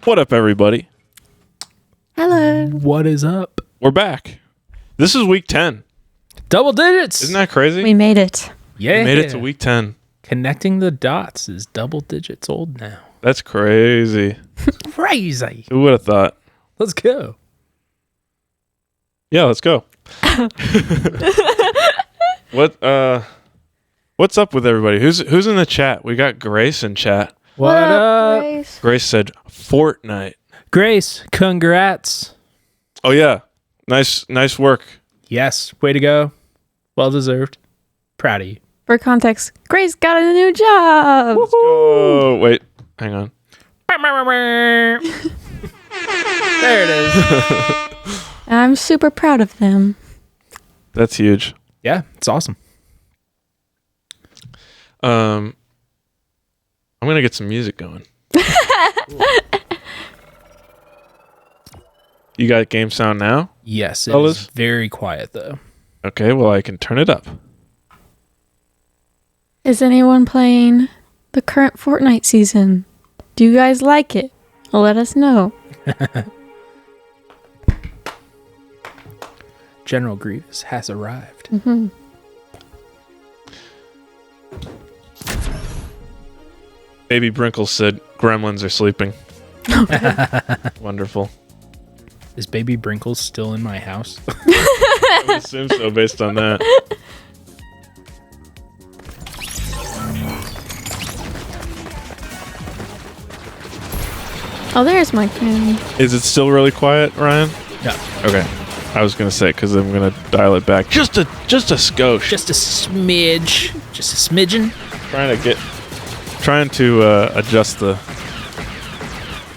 What up, everybody? Hello. What is up? We're back. This is week 10. Double digits. Isn't that crazy? We made it. Yeah. We made it to week 10. Connecting the dots is double digits old now. That's crazy. Crazy. Who would have thought? Let's go. Yeah, let's go. What's up with everybody? Who's in the chat? We got Grace in chat. What up? Grace? Grace said Fortnite. Grace, congrats. Oh yeah. Nice work. Yes. Way to go. Well deserved. Proud of you. For context, Grace got a new job. Let's go. Wait, hang on. There it is. I'm super proud of them. That's huge. Yeah, it's awesome. I'm gonna get some music going. You got game sound now? Yes, it Fellas? is very quiet though. Okay, well I can turn it up. Is anyone playing the current Fortnite season? Do you guys like it? Let us know. General Grievous has arrived. Mm-hmm. Baby Brinkle said gremlins are sleeping. Wonderful. Is Baby Brinkles still in my house? I would assume so based on that. Oh, there's my phone. Is it still really quiet, Ryan? No. Okay. I was gonna say because I'm gonna dial it back just a skosh. Just a smidge. Just a smidgen. Trying to adjust the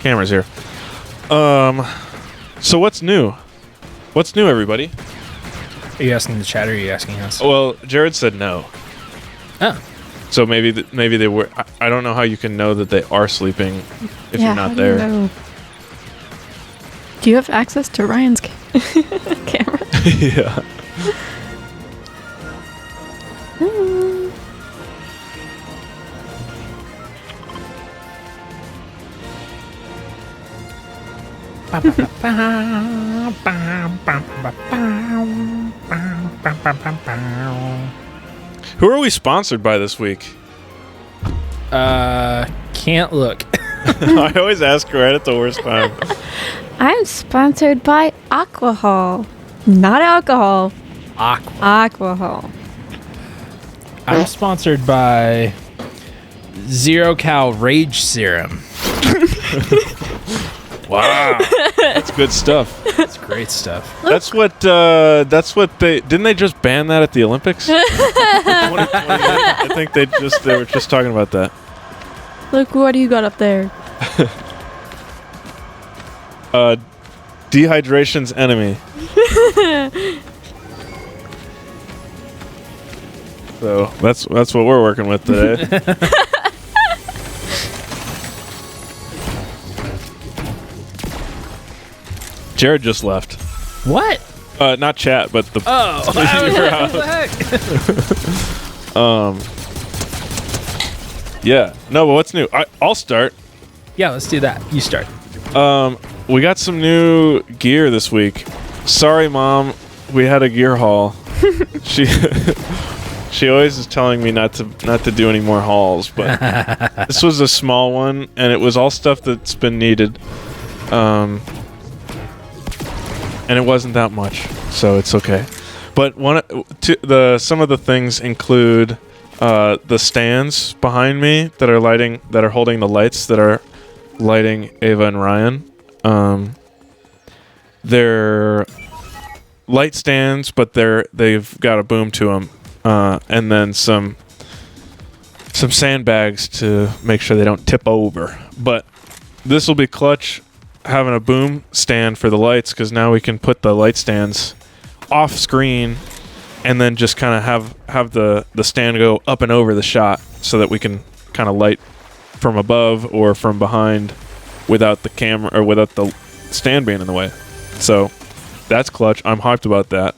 cameras here. So what's new? What's new, everybody? Are you asking the chat or are you asking us? Well, Jared said no. Oh. So maybe they were. I don't know how you can know that they are sleeping if you're not how there. Do you know? Do you have access to Ryan's camera? Yeah. Who are we sponsored by this week? Can't look. I always ask right at the worst time. I'm sponsored by Aquahol. Not alcohol. Aquahol. I'm sponsored by Zero Cal Rage Serum. Wow, that's good stuff. That's great stuff. That's what they didn't they just ban that at the Olympics? 2028? I think they were just talking about that. Look, what do you got up there? Dehydration's enemy. So that's what we're working with today. Jared just left. What? Not chat, but the Oh, your what the heck? Yeah. No, but what's new? I'll start. Yeah, let's do that. You start. We got some new gear this week. Sorry, Mom. We had a gear haul. She always is telling me not to do any more hauls, but this was a small one, and it was all stuff that's been needed. And it wasn't that much, so it's okay. But some of the things include the stands behind me that are holding the lights that are lighting Ava and Ryan. They're light stands, but they've got a boom to them, and then some sandbags to make sure they don't tip over. But this will be clutch, having a boom stand for the lights, because now we can put the light stands off screen and then just kind of have the stand go up and over the shot so that we can kind of light from above or from behind without the camera or without the stand being in the way. So that's clutch. I'm hyped about that.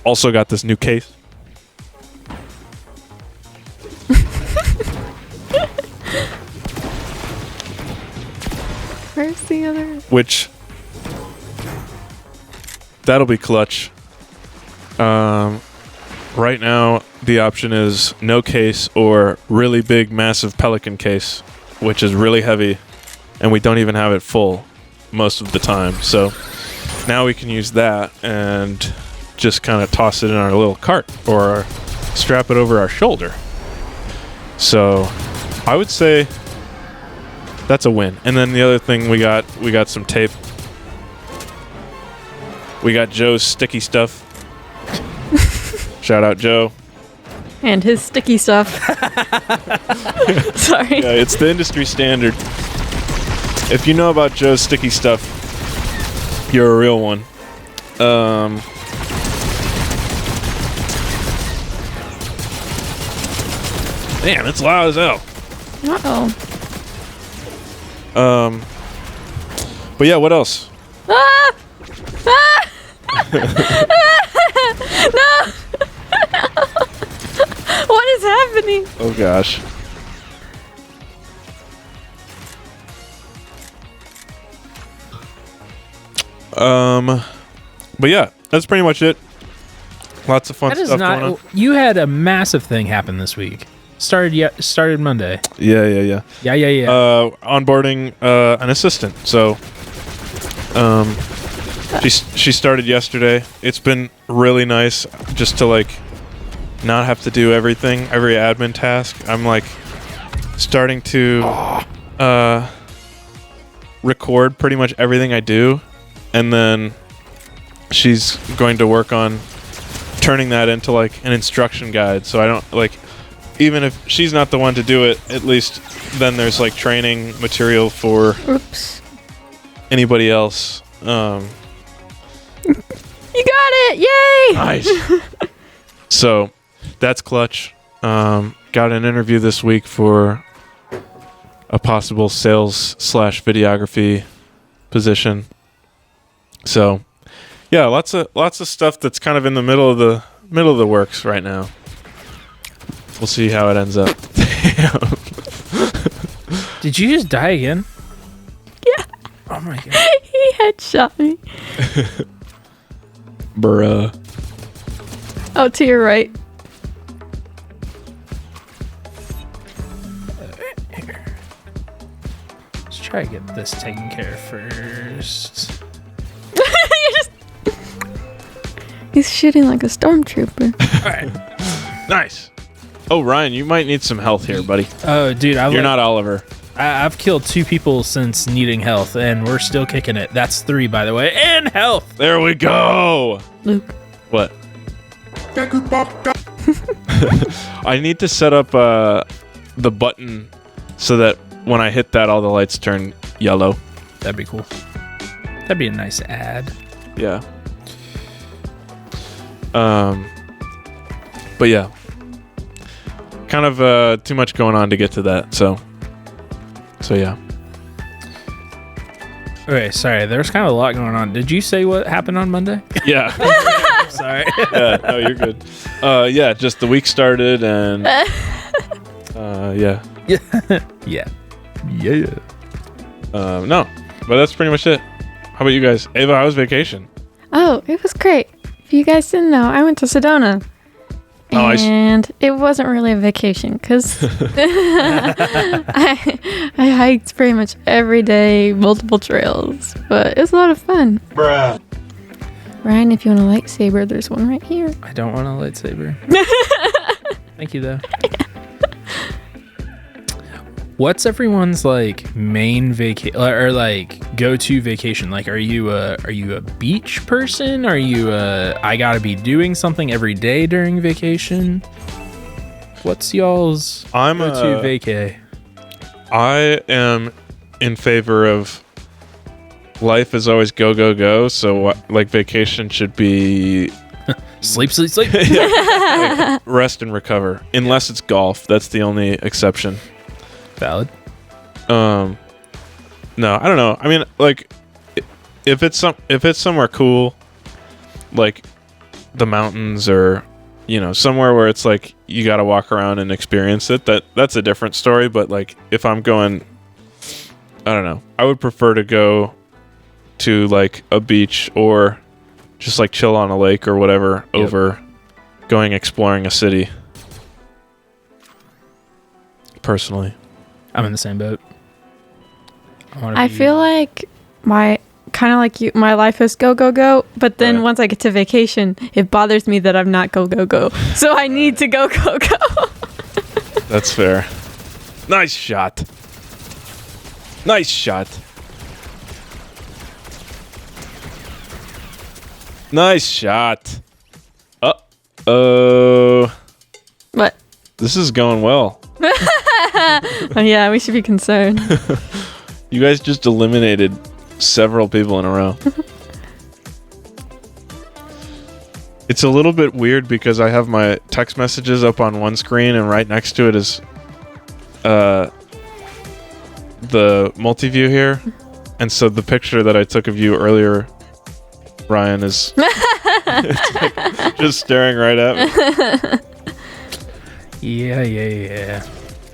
Also got this new case. Where's the other? which that'll be clutch. Right now, the option is no case or really big, massive Pelican case, which is really heavy, and we don't even have it full most of the time. So now we can use that and just kind of toss it in our little cart or strap it over our shoulder. So I would say that's a win. And then the other thing we got some tape. We got Joe's sticky stuff. Shout out Joe. And his sticky stuff. Sorry. Yeah, it's the industry standard. If you know about Joe's sticky stuff, you're a real one. Damn, it's loud as hell. Uh-oh. But yeah, what else? Ah! Ah! No! What is happening? Oh gosh. But yeah, that's pretty much it. Lots of fun That is stuff going on. not. You had a massive thing happen this week. Started Monday. Yeah. Yeah. Onboarding an assistant. So, she started yesterday. It's been really nice just to like not have to do every admin task. I'm like starting to record pretty much everything I do, and then she's going to work on turning that into like an instruction guide. So I don't like, even if she's not the one to do it, at least then there's like training material for Oops. anybody else. You got it! Yay! Nice. So that's clutch. Got an interview this week for a possible sales/videography position. So yeah, lots of stuff that's kind of in the middle of the works right now. We'll see how it ends up. Did you just die again? Yeah. Oh my god. He headshot me. Bruh. Oh, to your right. Here. Let's try to get this taken care of first. He's shooting like a stormtrooper. All right. Nice. Oh, Ryan, you might need some health here, buddy. Oh, dude, You're not Oliver. I've killed 2 people since needing health, and we're still kicking it. That's 3, by the way, and health. There we go. Luke. What? I need to set up the button so that when I hit that, all the lights turn yellow. That'd be cool. That'd be a nice ad. Yeah. But yeah, kind of too much going on to get to that. So yeah. Okay, sorry. There's kind of a lot going on. Did you say what happened on Monday? Yeah. I'm sorry. Yeah. No, you're good. Yeah. Just the week started, and yeah. Yeah. No, but that's pretty much it. How about you guys? Ava, how was vacation? Oh, it was great. If you guys didn't know, I went to Sedona. Oh, And it wasn't really a vacation because I hiked pretty much every day, multiple trails, but it was a lot of fun. Bruh. Ryan, if you want a lightsaber, there's one right here. I don't want a lightsaber. Thank you, though. What's everyone's like main vacation or like go-to vacation? Like, are you a beach person? Are you I gotta be doing something every day during vacation? What's y'all's go-to vacay? I am in favor of life is always go, go, go. So like vacation should be Sleep. like, rest and recover, unless it's golf. That's the only exception. Valid. No, I don't know. I mean, like, if it's somewhere cool, like the mountains or somewhere where it's like you got to walk around and experience it, that's a different story. But like if I'm going I don't know. I would prefer to go to like a beach or just like chill on a lake or whatever over going exploring a city. Personally, I'm in the same boat. I feel like my life is go go go, but then once I get to vacation, it bothers me that I'm not go go go. So I need to go go go. that's fair. Nice shot. Nice shot. Nice shot. Uh-oh. What? This is going well. Oh, yeah, we should be concerned. You guys just eliminated several people in a row. It's a little bit weird because I have my text messages up on one screen and right next to it is the multi-view here. And so the picture that I took of you earlier, Ryan, is it's like just staring right at me. Yeah.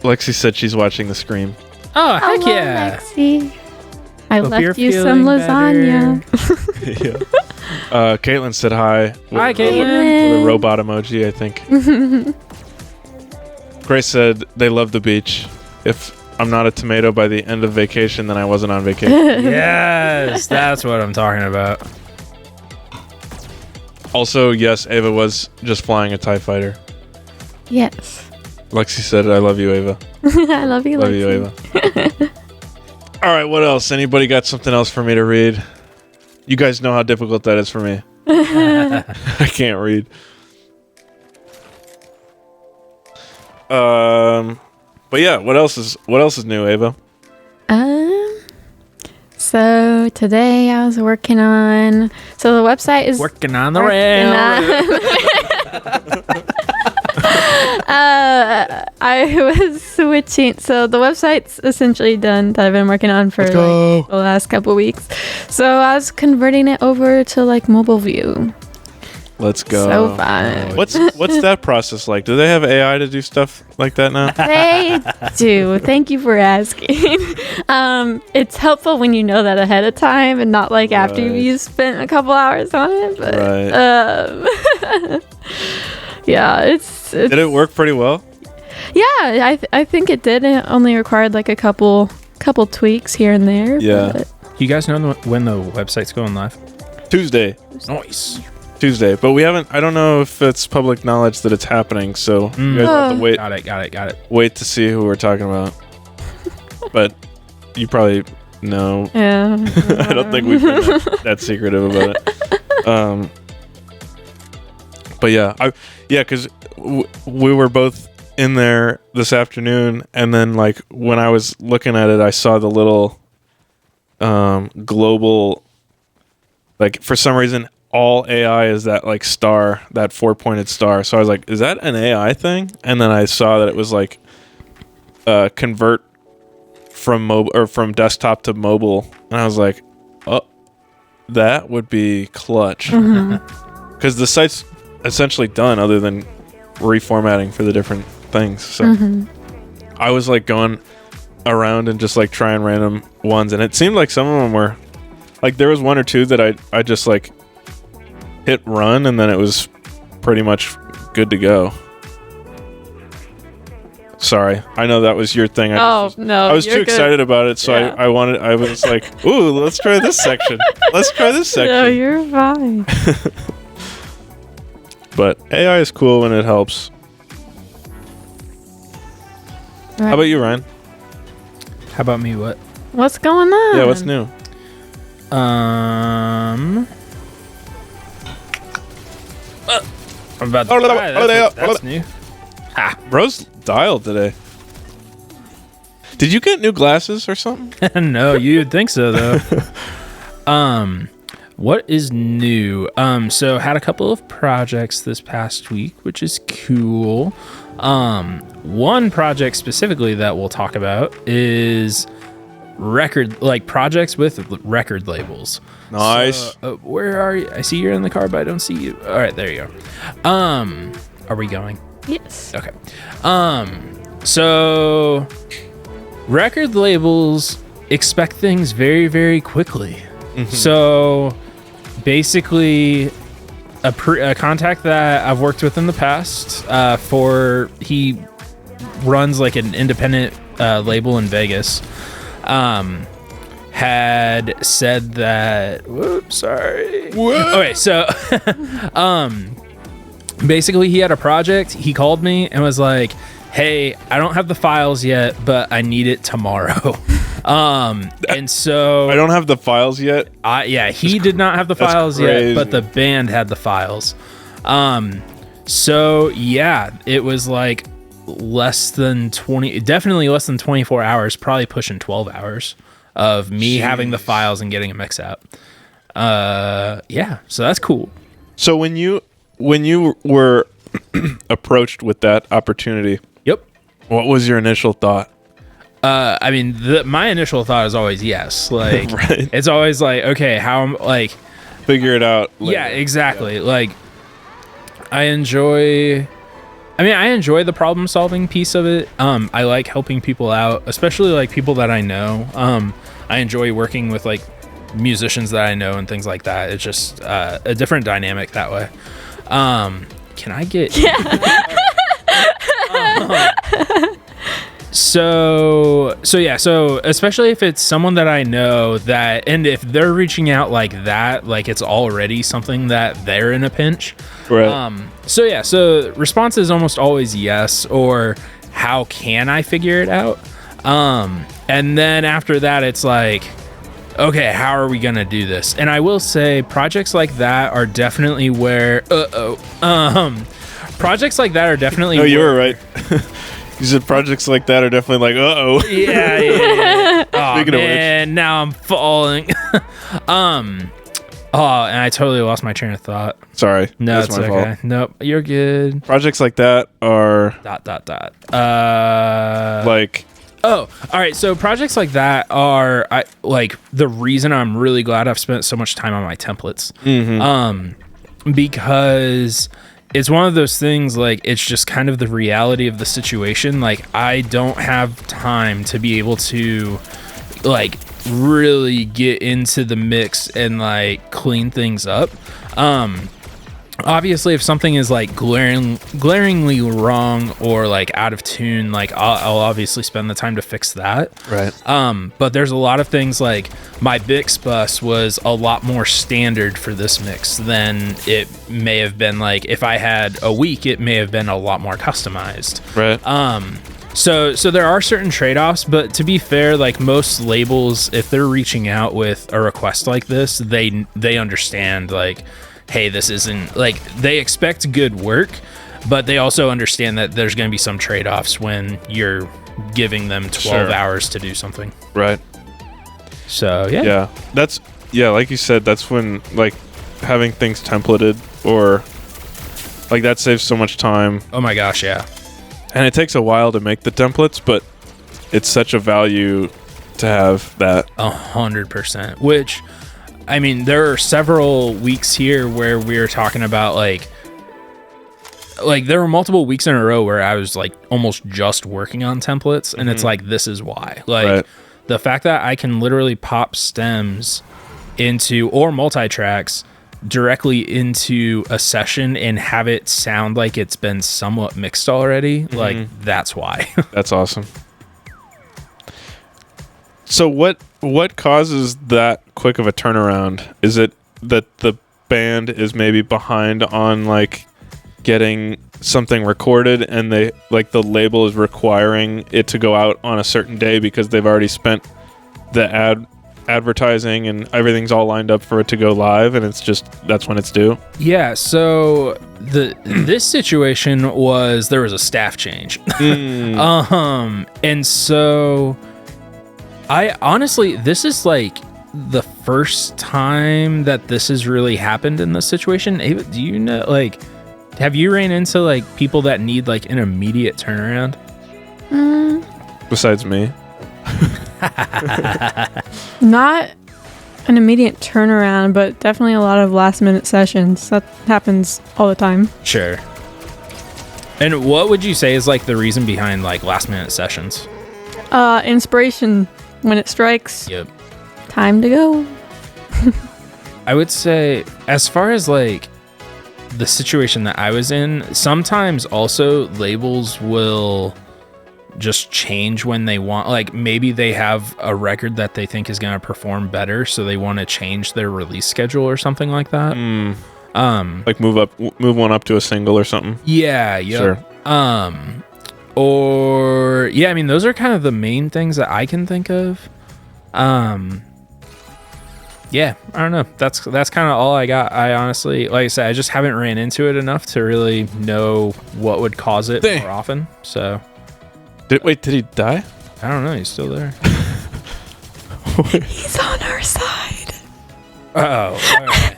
Lexi said she's watching the Scream. Oh, heck Hello, yeah. Lexi. I Hope left you're you some feeling lasagna. Yeah. Caitlin said hi. Hi, With a robot emoji, I think. Grace said they love the beach. If I'm not a tomato by the end of vacation, then I wasn't on vacation. Yes, that's what I'm talking about. Also, yes, Ava was just flying a TIE fighter. Yes. Lexi said, I love you, Ava. I love you, Love Lexi. you, Ava. All right, what else? Anybody got something else for me to read? You guys know how difficult that is for me. I can't read. But yeah, what else is new, Ava? So today I was working on. So the website is Working on the rail. I was switching. So the website's essentially done that I've been working on for like the last couple weeks. So I was converting it over to like mobile view. Let's go. So fun. What's that process like? Do they have AI to do stuff like that now? They do. Thank you for asking. It's helpful when you know that ahead of time and not like after you've spent a couple hours on it. But, yeah, it's Did it work pretty well? Yeah, I think it did. It only required like a couple tweaks here and there. Yeah. But You guys know when the website's going live? Tuesday. Nice. Tuesday, but we haven't. I don't know if it's public knowledge that it's happening, so you guys have to wait. Got it. Wait to see who we're talking about. But you probably know. yeah. I don't think we've been that secretive about it. But yeah, because we were both in there this afternoon, and then like when I was looking at it, I saw the little global. Like for some reason, all AI is that like star, that 4-pointed star. So I was like, is that an AI thing? And then I saw that it was like convert from mobile or from desktop to mobile. And I was like, oh, that would be clutch. Because the site's essentially done other than reformatting for the different things. So I was like going around and just like trying random ones. And it seemed like some of them were like, there was one or two that I just like hit run and then it was pretty much good to go. Sorry, I know that was your thing. No, I was too excited about it, so Yeah. I was like, ooh, let's try this section. No, you're fine. But AI is cool when it helps. Right. How about you, Ryan? How about me? What? What's going on? Yeah, what's new? I'm about to try. That's new. Bro's dialed today. Did you get new glasses or something? No, you'd think so though. What is new? So had a couple of projects this past week, which is cool. One project specifically that we'll talk about is projects with record labels. Nice. So, where are you? I see you're in the car, but I don't see you. All right, there you go. Are we going? Yes. Okay. So record labels expect things very, very quickly. Mm-hmm. So basically, a contact that I've worked with in the past, he runs like an independent label in Vegas, had said that, whoops, sorry. What? Okay, so basically he had a project. He called me and was like, hey, I don't have the files yet, but I need it tomorrow. And so I don't have the files yet. He did not have the files yet, but the band had the files. So yeah, it was like definitely less than 24 hours, probably pushing 12 hours of me having the files and getting a mix out. Yeah, so that's cool. So when you were approached with that opportunity, yep, what was your initial thought? I mean, my initial thought is always yes. Like, right. It's always like, okay, how I'm like, figure it out later. Yeah, exactly. Yeah. Like, I enjoy the problem solving piece of it. I like helping people out, especially like people that I know. I enjoy working with like musicians that I know and things like that. It's just a different dynamic that way. Can I get? Yeah. So especially if it's someone that I know that, and if they're reaching out like that, like it's already something that they're in a pinch. Right. So response is almost always yes, or how can I figure it out? And then after that, it's like, okay, how are we going to do this? And I will say projects like that are definitely where, projects like that are definitely. No, you were right. You said projects like that are definitely like, uh-oh. Yeah. Oh, Speaking man, of which. Now I'm falling. And I totally lost my train of thought. Sorry. No, it's my okay. Fault. Nope, you're good. Projects like that are... ... Like... Oh, all right. So projects like that are like the reason I'm really glad I've spent so much time on my templates. Mm-hmm. Because... it's one of those things, like, it's just kind of the reality of the situation. Like, I don't have time to be able to, like, really get into the mix and, like, clean things up. Obviously, if something is, like, glaringly wrong or, like, out of tune, like, I'll obviously spend the time to fix that. Right. But there's a lot of things, like, my Bix bus was a lot more standard for this mix than it may have been, like, if I had a week, it may have been a lot more customized. Right. So there are certain trade-offs, but to be fair, like, most labels, if they're reaching out with a request like this, they understand, like, hey, this isn't, like, they expect good work, but they also understand that there's going to be some trade-offs when you're giving them 12 hours to do something. Right. So, yeah. Yeah. That's, yeah, like you said, that's when, like, having things templated or, like, that saves so much time. Oh my gosh, yeah. And it takes a while to make the templates, but it's such a value to have that. 100%. Which... I mean, there are several weeks here where we were talking about, like there were multiple weeks in a row where I was, like, almost just working on templates, and it's like, this is why. Like, right. The fact that I can literally pop stems into, or multi-tracks, directly into a session and have it sound like it's been somewhat mixed already, like, that's why. That's awesome. So what causes that quick of a turnaround? Is it that the band is maybe behind on, like, getting something recorded and they, like, the label is requiring it to go out on a certain day because they've already spent the advertising and everything's all lined up for it to go live and it's just, that's when it's due? Yeah, so this situation was, there was a staff change. And so I honestly, this is like the first time that this has really happened in this situation. Ava, do you know, like, have you ran into, like, people that need, like, an immediate turnaround? Besides me? Not an immediate turnaround, but definitely a lot of last minute sessions. That happens all the time. Sure. And what would you say is, like, the reason behind, like, last minute sessions? Inspiration when it strikes, Yep. time to go. I would say, as far as like the situation that I was in, sometimes also labels will just change when they want. Like maybe they have a record that they think is going to perform better, so they want to change their release schedule or something like that. Like move one up to a single or something. Yeah, yeah. Sure. Or yeah, I mean those are kind of the main things that I can think of. Yeah, I don't know. That's kind of all I got. I honestly, like I said, I just haven't ran into it enough to really know what would cause it more often. So, Did he die? I don't know. He's still there. He's on our side. Oh, okay.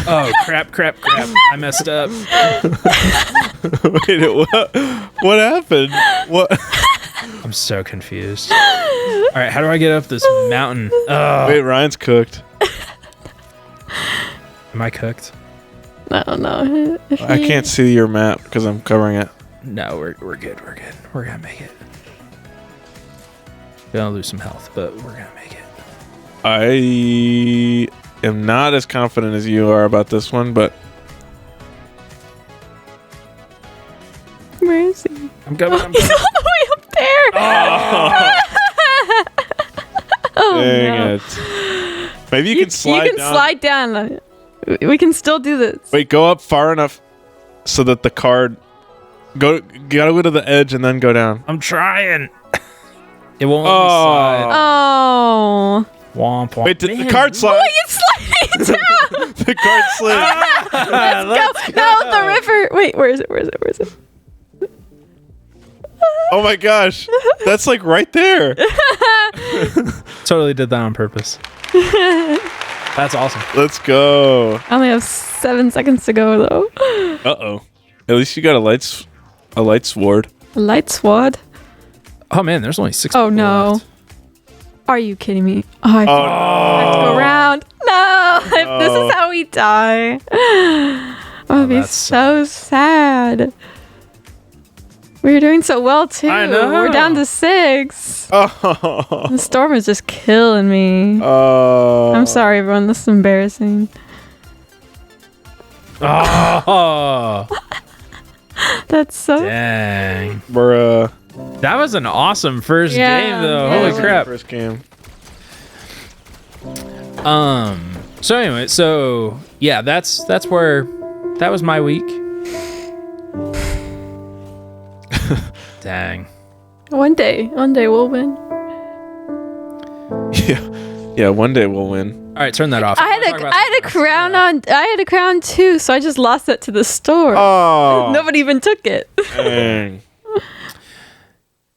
Oh, crap. I messed up. Wait, what happened? What? I'm so confused. All right, how do I get up this mountain? Oh, Wait, Ryan's cooked. am I cooked? I don't know. I can't see your map because I'm covering it. No, we're good. We're gonna make it. Gonna lose some health, but we're gonna make it. I am not as confident as you are about this one, but Where is he? I'm coming. He's all the way up there. Oh, dang no. it. Maybe you can slide You can down. slide down. We can still do this. Wait, go up far enough so that the card gotta go to the edge and then go down. I'm trying. It won't let me slide. Oh. Womp womp. Wait, the card slide. Oh, it's sliding down. The card slid. Let's go. No, the river. Wait, where is it? Oh my gosh. That's like right there. Totally did that on purpose. That's awesome. Let's go. I only have 7 seconds to go, though. Uh-oh. At least you got a light sword. A light sword? Oh man, there's only 6 Oh, people no. left. Are you kidding me? Oh, I have to go around. No. If this is how we die. I'm going to be that so sad. We were doing so well, too. I know. We're down to 6. Oh. The storm is just killing me. Oh. I'm sorry, everyone. This is embarrassing. Oh, That's so... dang. Bruh. That was an awesome first Yeah, game, though. yeah. Holy crap. First game. So anyway, so yeah, that was my week. Dang. One day we'll win. Yeah, one day we'll win. All right, turn that off. I had a crown too, so I just lost it to the store. Oh. Nobody even took it. Dang.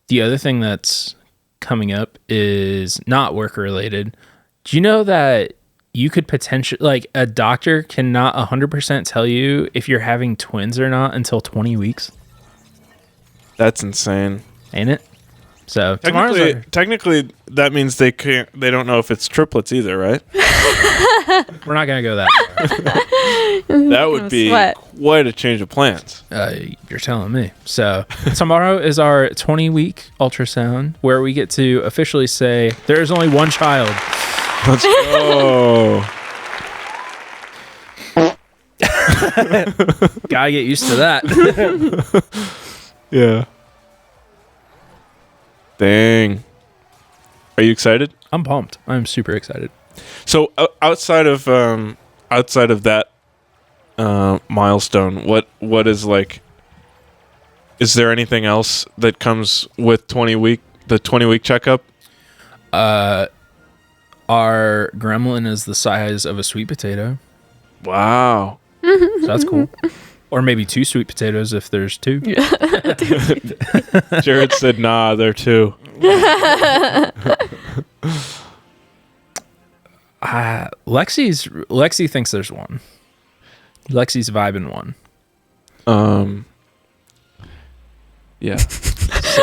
The other thing that's coming up is not work related. Do you know that you could potentially, like, a doctor cannot 100% tell you if you're having twins or not until 20 weeks? That's insane. Ain't it? So Technically, that means they don't know if it's triplets either, right? we're not gonna go that far. That would be quite a change of plans. You're telling me. So tomorrow is our 20-week ultrasound where we get to officially say there is only one child. Let's go. Gotta get used to that. Yeah. Dang. Are you excited? I'm pumped. I'm super excited. So outside of that milestone, what is like? Is there anything else that comes with the 20-week checkup? Our gremlin is the size of a sweet potato. Wow. So that's cool. Or maybe 2 sweet potatoes if there's 2. Jared said, "Nah, they're 2." Lexi thinks there's 1. Lexi's vibing 1. Yeah. So,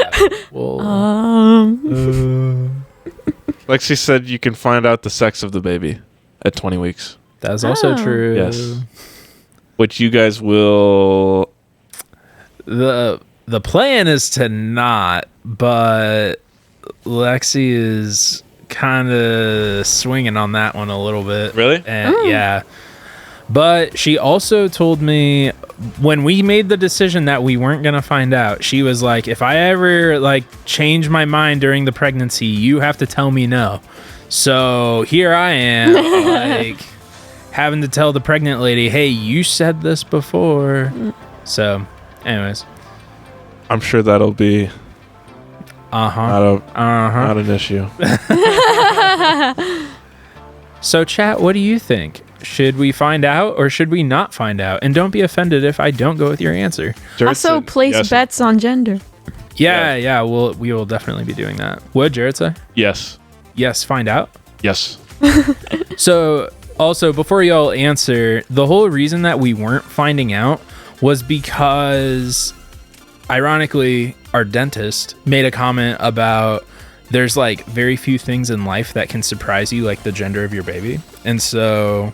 Lexi said you can find out the sex of the baby at 20 weeks. that is also true. Yes. Which you guys will. The plan is to not, but Lexi is kind of swinging on that one a little bit. Really? And yeah. But she also told me when we made the decision that we weren't going to find out, she was like, if I ever like change my mind during the pregnancy, you have to tell me no. So here I am, like having to tell the pregnant lady, hey, you said this before. So anyways, I'm sure that'll be not an issue. So chat, what do you think? Should we find out or should we not find out? And don't be offended if I don't go with your answer. Jared Also, said place yes. bets on gender. Yeah, we will definitely be doing that. What Jared say? Yes. Yes, find out. Yes. So also, before y'all answer, the whole reason that we weren't finding out was because, ironically, our dentist made a comment about there's like very few things in life that can surprise you, like the gender of your baby. And so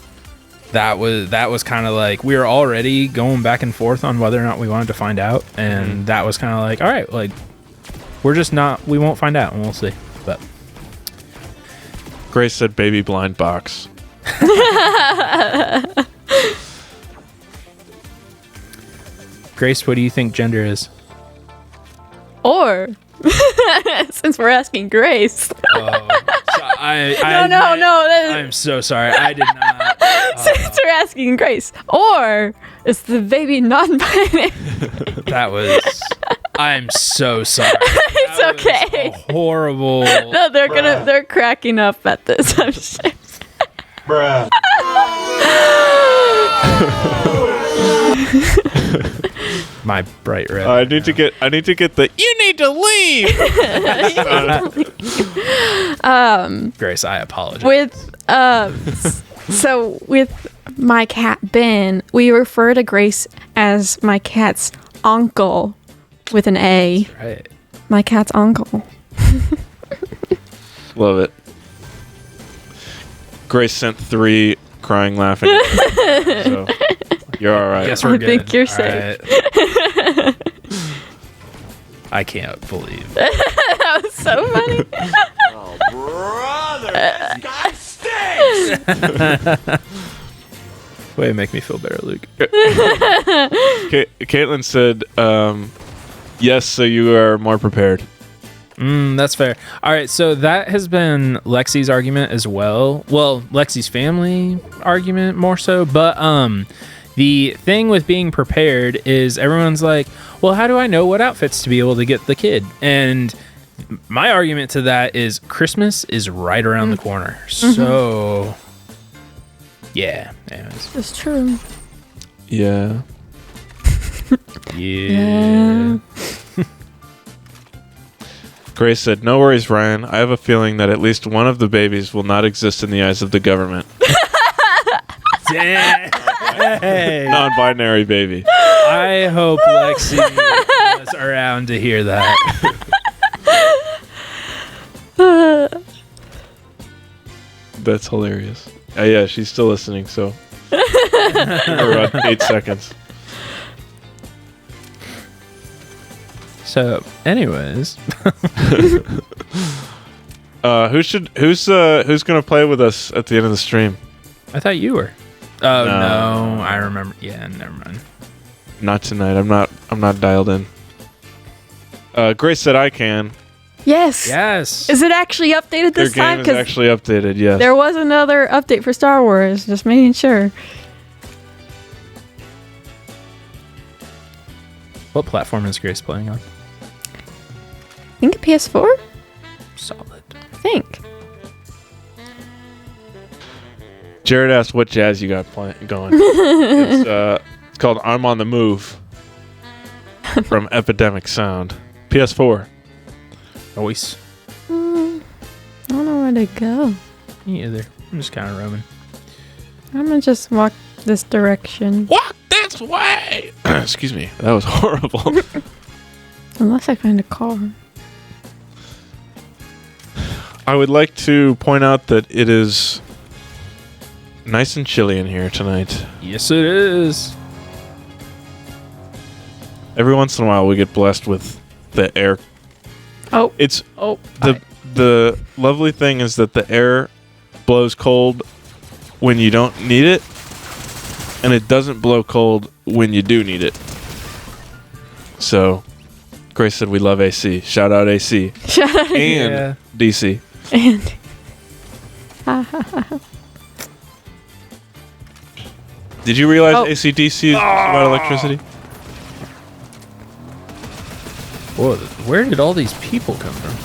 that was kind of like, we were already going back and forth on whether or not we wanted to find out. And that was kind of like, all right, like we won't find out and we'll see. But Grace said baby blind box. Grace, what do you think gender is? Or, since we're asking Grace. No. I'm so sorry. I did not. Since we're asking Grace. Or, is the baby non-binary? I'm so sorry. It's okay. Horrible. No, they're cracking up at this, I'm sure. Bruh. My bright red. I need to get the you need to leave. Grace, I apologize. With my cat Ben, we refer to Grace as my cat's uncle with an A. That's right. My cat's uncle. Love it. Grace sent 3 crying, laughing. So you're all right. Guess we're I good. think you're All safe. right. I can't believe it. That was so funny. Oh, brother, this guy stinks. Way to make me feel better, Luke. Caitlin said, yes, so you are more prepared. That's fair. All right, so that has been Lexi's argument as well. Well, Lexi's family argument more so, but the thing with being prepared is everyone's like, well, how do I know what outfits to be able to get the kid? And my argument to that is Christmas is right around the corner. So, yeah. Anyways. It's true. Yeah. Yeah. Grace said, no worries, Ryan. I have a feeling that at least one of the babies will not exist in the eyes of the government. Dang. Non-binary baby. I hope Lexi was around to hear that. That's hilarious. Yeah, she's still listening, so. Around 8 seconds. So, anyways, who's gonna play with us at the end of the stream? I thought you were. Oh no, I remember. Yeah, never mind. Not tonight. I'm not dialed in. Grace said I can. Yes. Yes. Is it actually updated Their this time? game is actually updated. Yes. There was another update for Star Wars. Just making sure. What platform is Grace playing on? I think PS4? Solid. I think. Jared asked what jazz you got going. It's called "I'm on the Move" from Epidemic Sound. PS4. Noise. I don't know where to go. Me either. I'm just kind of roaming. I'm gonna just walk this direction. Walk this way. Excuse me. That was horrible. Unless I find a car. I would like to point out that it is nice and chilly in here tonight. Yes, it is. Every once in a while, we get blessed with the air. Oh. It's Oh. the the lovely thing is that the air blows cold when you don't need it, and it doesn't blow cold when you do need it. So, Grace said we love AC. Shout out AC. Shout out And DC. and Did you realize AC/DC is about electricity? Whoa, where did all these people come from?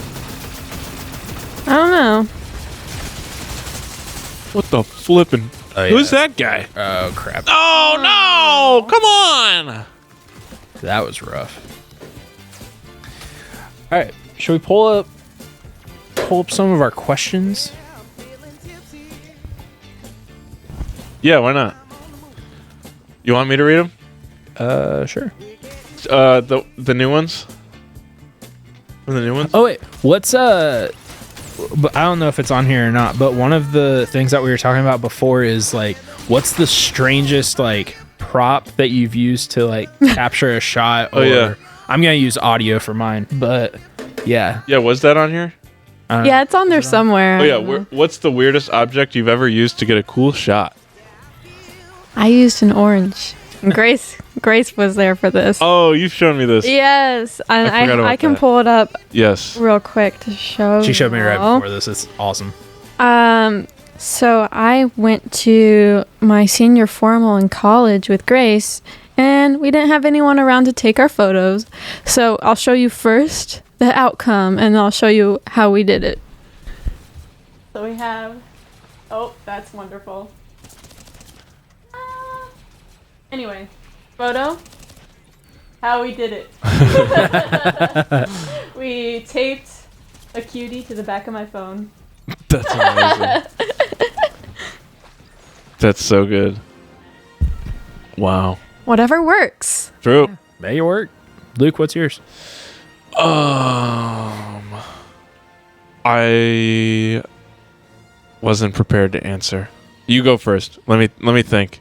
I don't know. What the flippin'? Oh, yeah. Who's that guy? Oh, crap. Oh, no! Come on! That was rough. All right, should we pull up some of our questions? Yeah, why not? You want me to read them? Sure. The new ones? The new ones? Oh wait, what's but I don't know if it's on here or not, but one of the things that we were talking about before is like, what's the strangest like prop that you've used to like capture a shot? Oh, yeah. I'm gonna use audio for mine, but yeah. Yeah, was that on here? Yeah, it's on there somewhere. Oh yeah, what's the weirdest object you've ever used to get a cool shot? I used an orange. And Grace was there for this. Oh, you've shown me this. Yes, and I forgot about I can that. pull it up Yes. real quick to show. She showed me right y'all. before this. It's awesome. So I went to my senior formal in college with Grace, and we didn't have anyone around to take our photos. So I'll show you first the outcome, and I'll show you how we did it. So we have. Oh, that's wonderful. Anyway, photo. How we did it. We taped a cutie to the back of my phone. That's amazing. That's so good. Wow. Whatever works. True. May it work. Luke, what's yours? I wasn't prepared to answer. You go first. Let me think.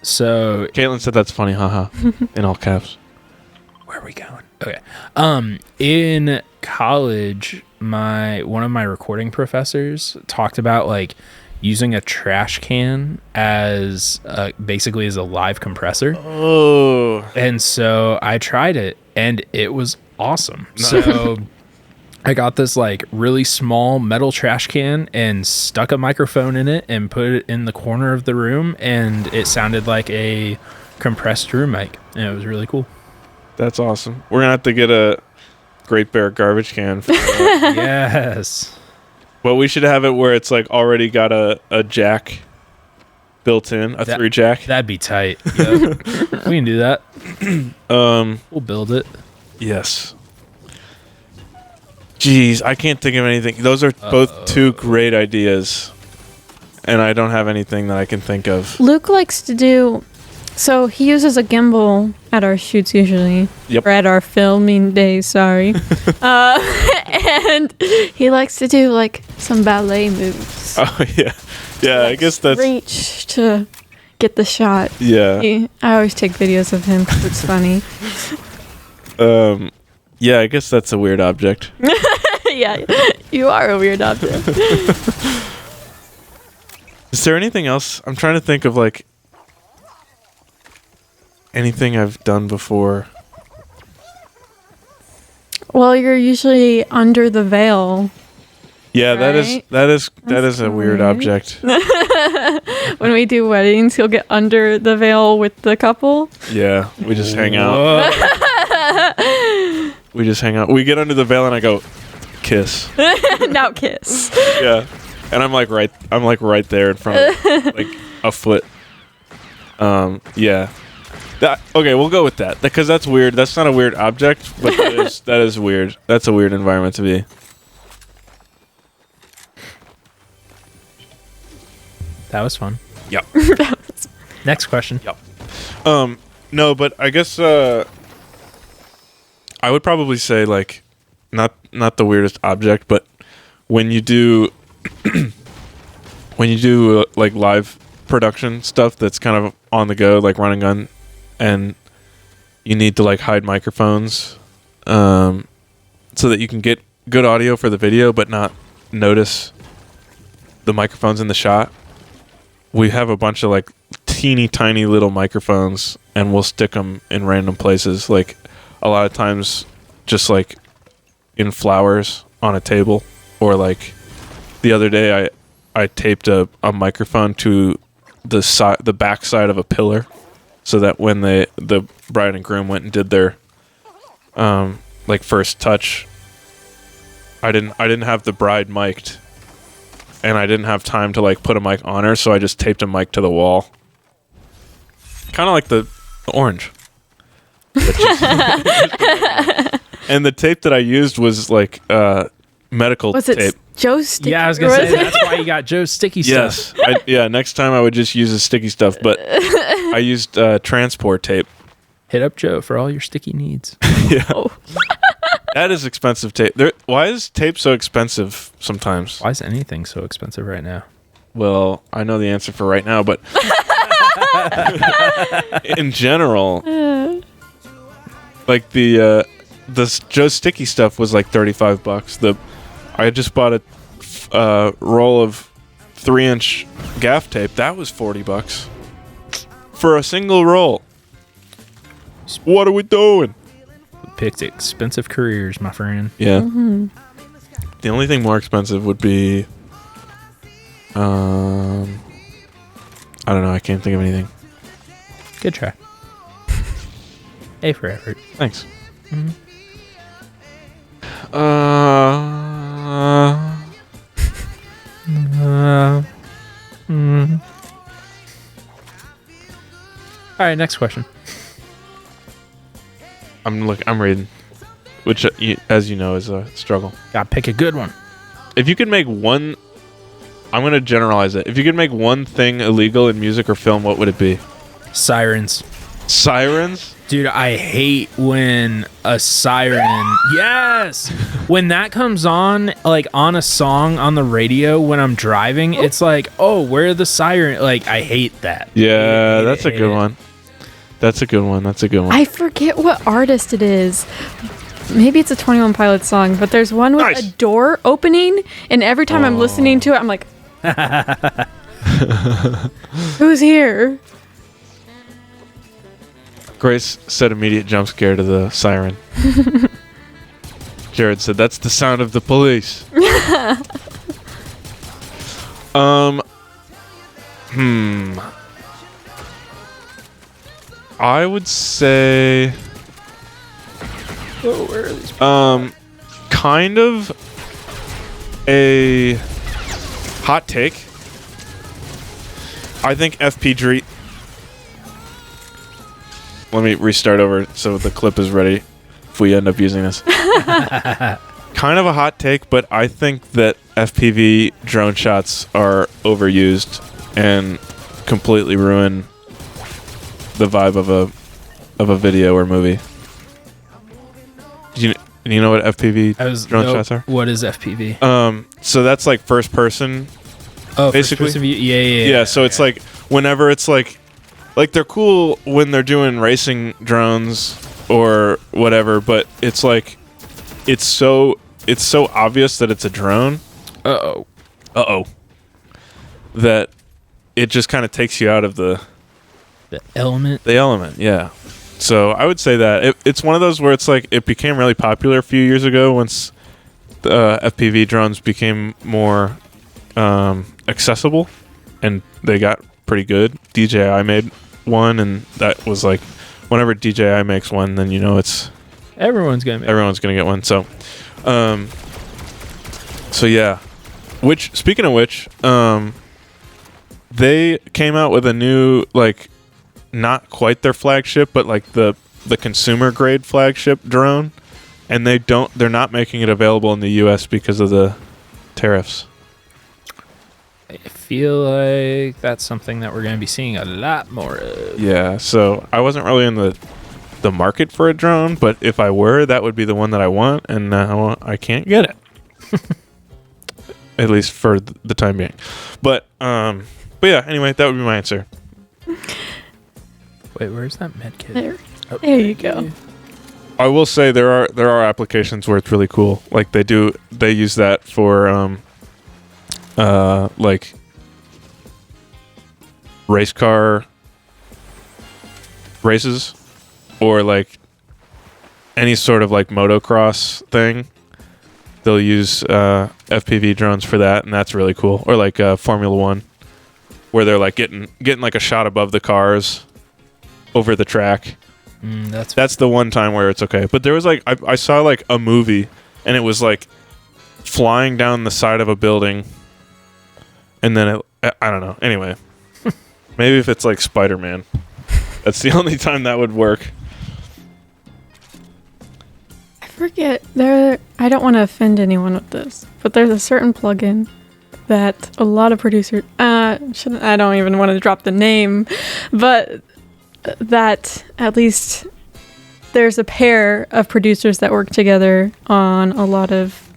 So Caitlin said that's funny, haha. In all caps. where are we going? Okay. In college, one of my recording professors talked about like using a trash can as basically as a live compressor. Oh. And so I tried it and it was awesome. So I got this like really small metal trash can and stuck a microphone in it and put it in the corner of the room, and it sounded like a compressed room mic, and it was really cool. That's awesome. We're gonna have to get a Great Bear garbage can for that. Yes. But we should have it where it's like already got a jack built in, a 3 jack. That'd be tight. Yep. We can do that. We'll build it. Yes. Jeez, I can't think of anything. Those are both two great ideas, and I don't have anything that I can think of. Luke likes to do. So he uses a gimbal at our shoots usually. Yep. Or at our filming days, sorry. And he likes to do like some ballet moves. Oh yeah, yeah. I guess that's reach to get the shot. yeah. I always take videos of him because it's funny. Yeah, I guess that's a weird object. Yeah, you are a weird object. Is there anything else? I'm trying to think of like anything I've done before. Well, you're usually under the veil. Yeah, Right? that is a weird weird. object. When we do weddings, he'll get under the veil with the couple. Yeah, we just hang out. Whoa. We just hang out. We get under the veil and I go kiss. Now kiss. Yeah. And I'm like right there in front of like a foot. Yeah. Okay, we'll go with that because that's weird. That's not a weird object, but that is weird. That's a weird environment to be. That was fun. Yep. Next question. Yep. No, but I guess I would probably say like not the weirdest object, but when you do like live production stuff that's kind of on the go, like run and gun, and you need to like hide microphones so that you can get good audio for the video but not notice the microphones in the shot, we have a bunch of like teeny tiny little microphones, and we'll stick them in random places. Like a lot of times, just like in flowers on a table, or like the other day, I taped a microphone to the back side of a pillar, so that when the bride and groom went and did their like first touch, I didn't have the bride mic'd, and I didn't have time to like put a mic on her, so I just taped a mic to the wall. Kind of like the orange. And the tape that I used was like medical Was tape. it Joe's sticky? Yeah, I was gonna say that's why you got Joe's sticky stuff. Yes. Next time I would just use the sticky stuff, but I used transport tape. Hit up Joe for all your sticky needs. Yeah. Oh. That is expensive tape. Why is tape so expensive sometimes? Why is anything so expensive right now? Well, I know the answer for right now, but in general, like the Joe Sticky stuff was like $35. I just bought a roll of 3-inch gaff tape. That was $40 for a single roll. What are we doing? Picked expensive careers, my friend. Yeah. The only thing more expensive would be, I don't know. I can't think of anything. Good try. A for effort. Thanks. Mm-hmm. All right, next question. I'm reading, which, as you know, is a struggle. Gotta pick a good one. If you could make one, I'm going to generalize it. If you could make one thing illegal in music or film, what would it be? Sirens. Sirens? Dude, I hate when a siren... Yes! When that comes on, like, on a song on the radio when I'm driving, it's like, oh, where are the siren? Like, I hate that. Yeah, that's a good one. That's a good one. I forget what artist it is. Maybe it's a 21 Pilots song, but there's one with a door opening, and every time I'm listening to it, I'm like, who's here? Grace said immediate jump scare to the siren. Jared said, that's the sound of the police. I would say Where are these? kind of a hot take. I think FP Let me restart over so the clip is ready if we end up using this. Kind of a hot take, but I think that FPV drone shots are overused and completely ruin the vibe of a video or movie. Do you know what FPV drone shots are? What is FPV? So that's like first person. Oh, basically. first person view? Yeah. So it's like whenever it's like they're cool when they're doing racing drones or whatever, but it's like it's so obvious that it's a drone. Uh-oh. That it just kind of takes you out of the element. The element, yeah. So I would say that it's one of those where it's like it became really popular a few years ago once the FPV drones became more accessible and they got pretty good. DJI made one, and that was like whenever DJI makes one, then you know it's everyone's gonna get one. So yeah. Which, speaking of which, they came out with a new, like, not quite their flagship, but like the consumer grade flagship drone, and they're not making it available in the US because of the tariffs. I feel like that's something that we're going to be seeing a lot more of. Yeah, so I wasn't really in the market for a drone, but if I were, that would be the one that I want, and now I can't get it. At least for the time being. But yeah, anyway, that would be my answer. Wait, where's that med kit? There you go. I will say there are applications where it's really cool. Like they use that for like race car races or like any sort of like motocross thing. They'll use FPV drones for that, and that's really cool. Or like Formula One, where they're like getting like a shot above the cars over the track. That's the one time where it's okay. But there was like I saw like a movie, and it was like flying down the side of a building, and then I don't know. Anyway, maybe if it's like Spider-Man, that's the only time that would work. I forget I don't want to offend anyone with this, but there's a certain plugin that a lot of producers I don't even want to drop the name, but that at least there's a pair of producers that work together on a lot of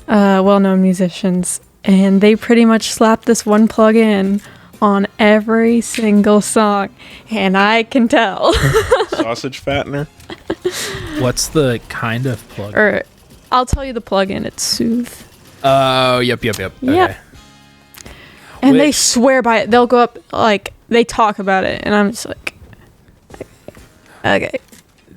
well-known musicians, and they pretty much slap this one plugin on every single song, and I can tell. Sausage fattener. What's the kind of plug? Or I'll tell you the plugin. It's Soothe. Oh, yep. Okay. Yep. And they swear by it. They'll go up, like, they talk about it, and I'm just like, okay.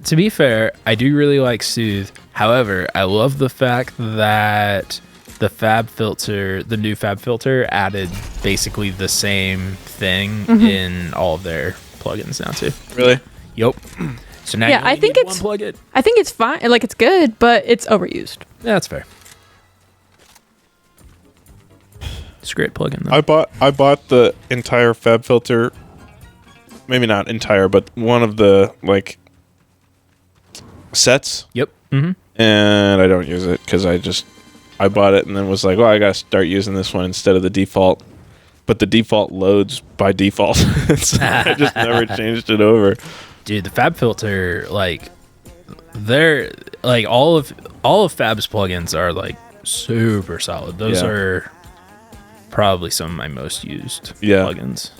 To be fair, I do really like Soothe. However, I love the fact that the new Fab filter added basically the same thing in all of their plugins now too. Really? Yep. So now I think it's plugin. I think it's fine. Like, it's good, but it's overused. Yeah, that's fair. It's a great plugin though. I bought the entire Fab filter. Maybe not entire, but one of the like sets. Yep. Mm-hmm. And I don't use it because I bought it and then was like, well, I gotta start using this one instead of the default. But the default loads by default. So I just never changed it over. Dude, the Fab filter, like, they're like all of Fab's plugins are like super solid. Those are probably some of my most used plugins.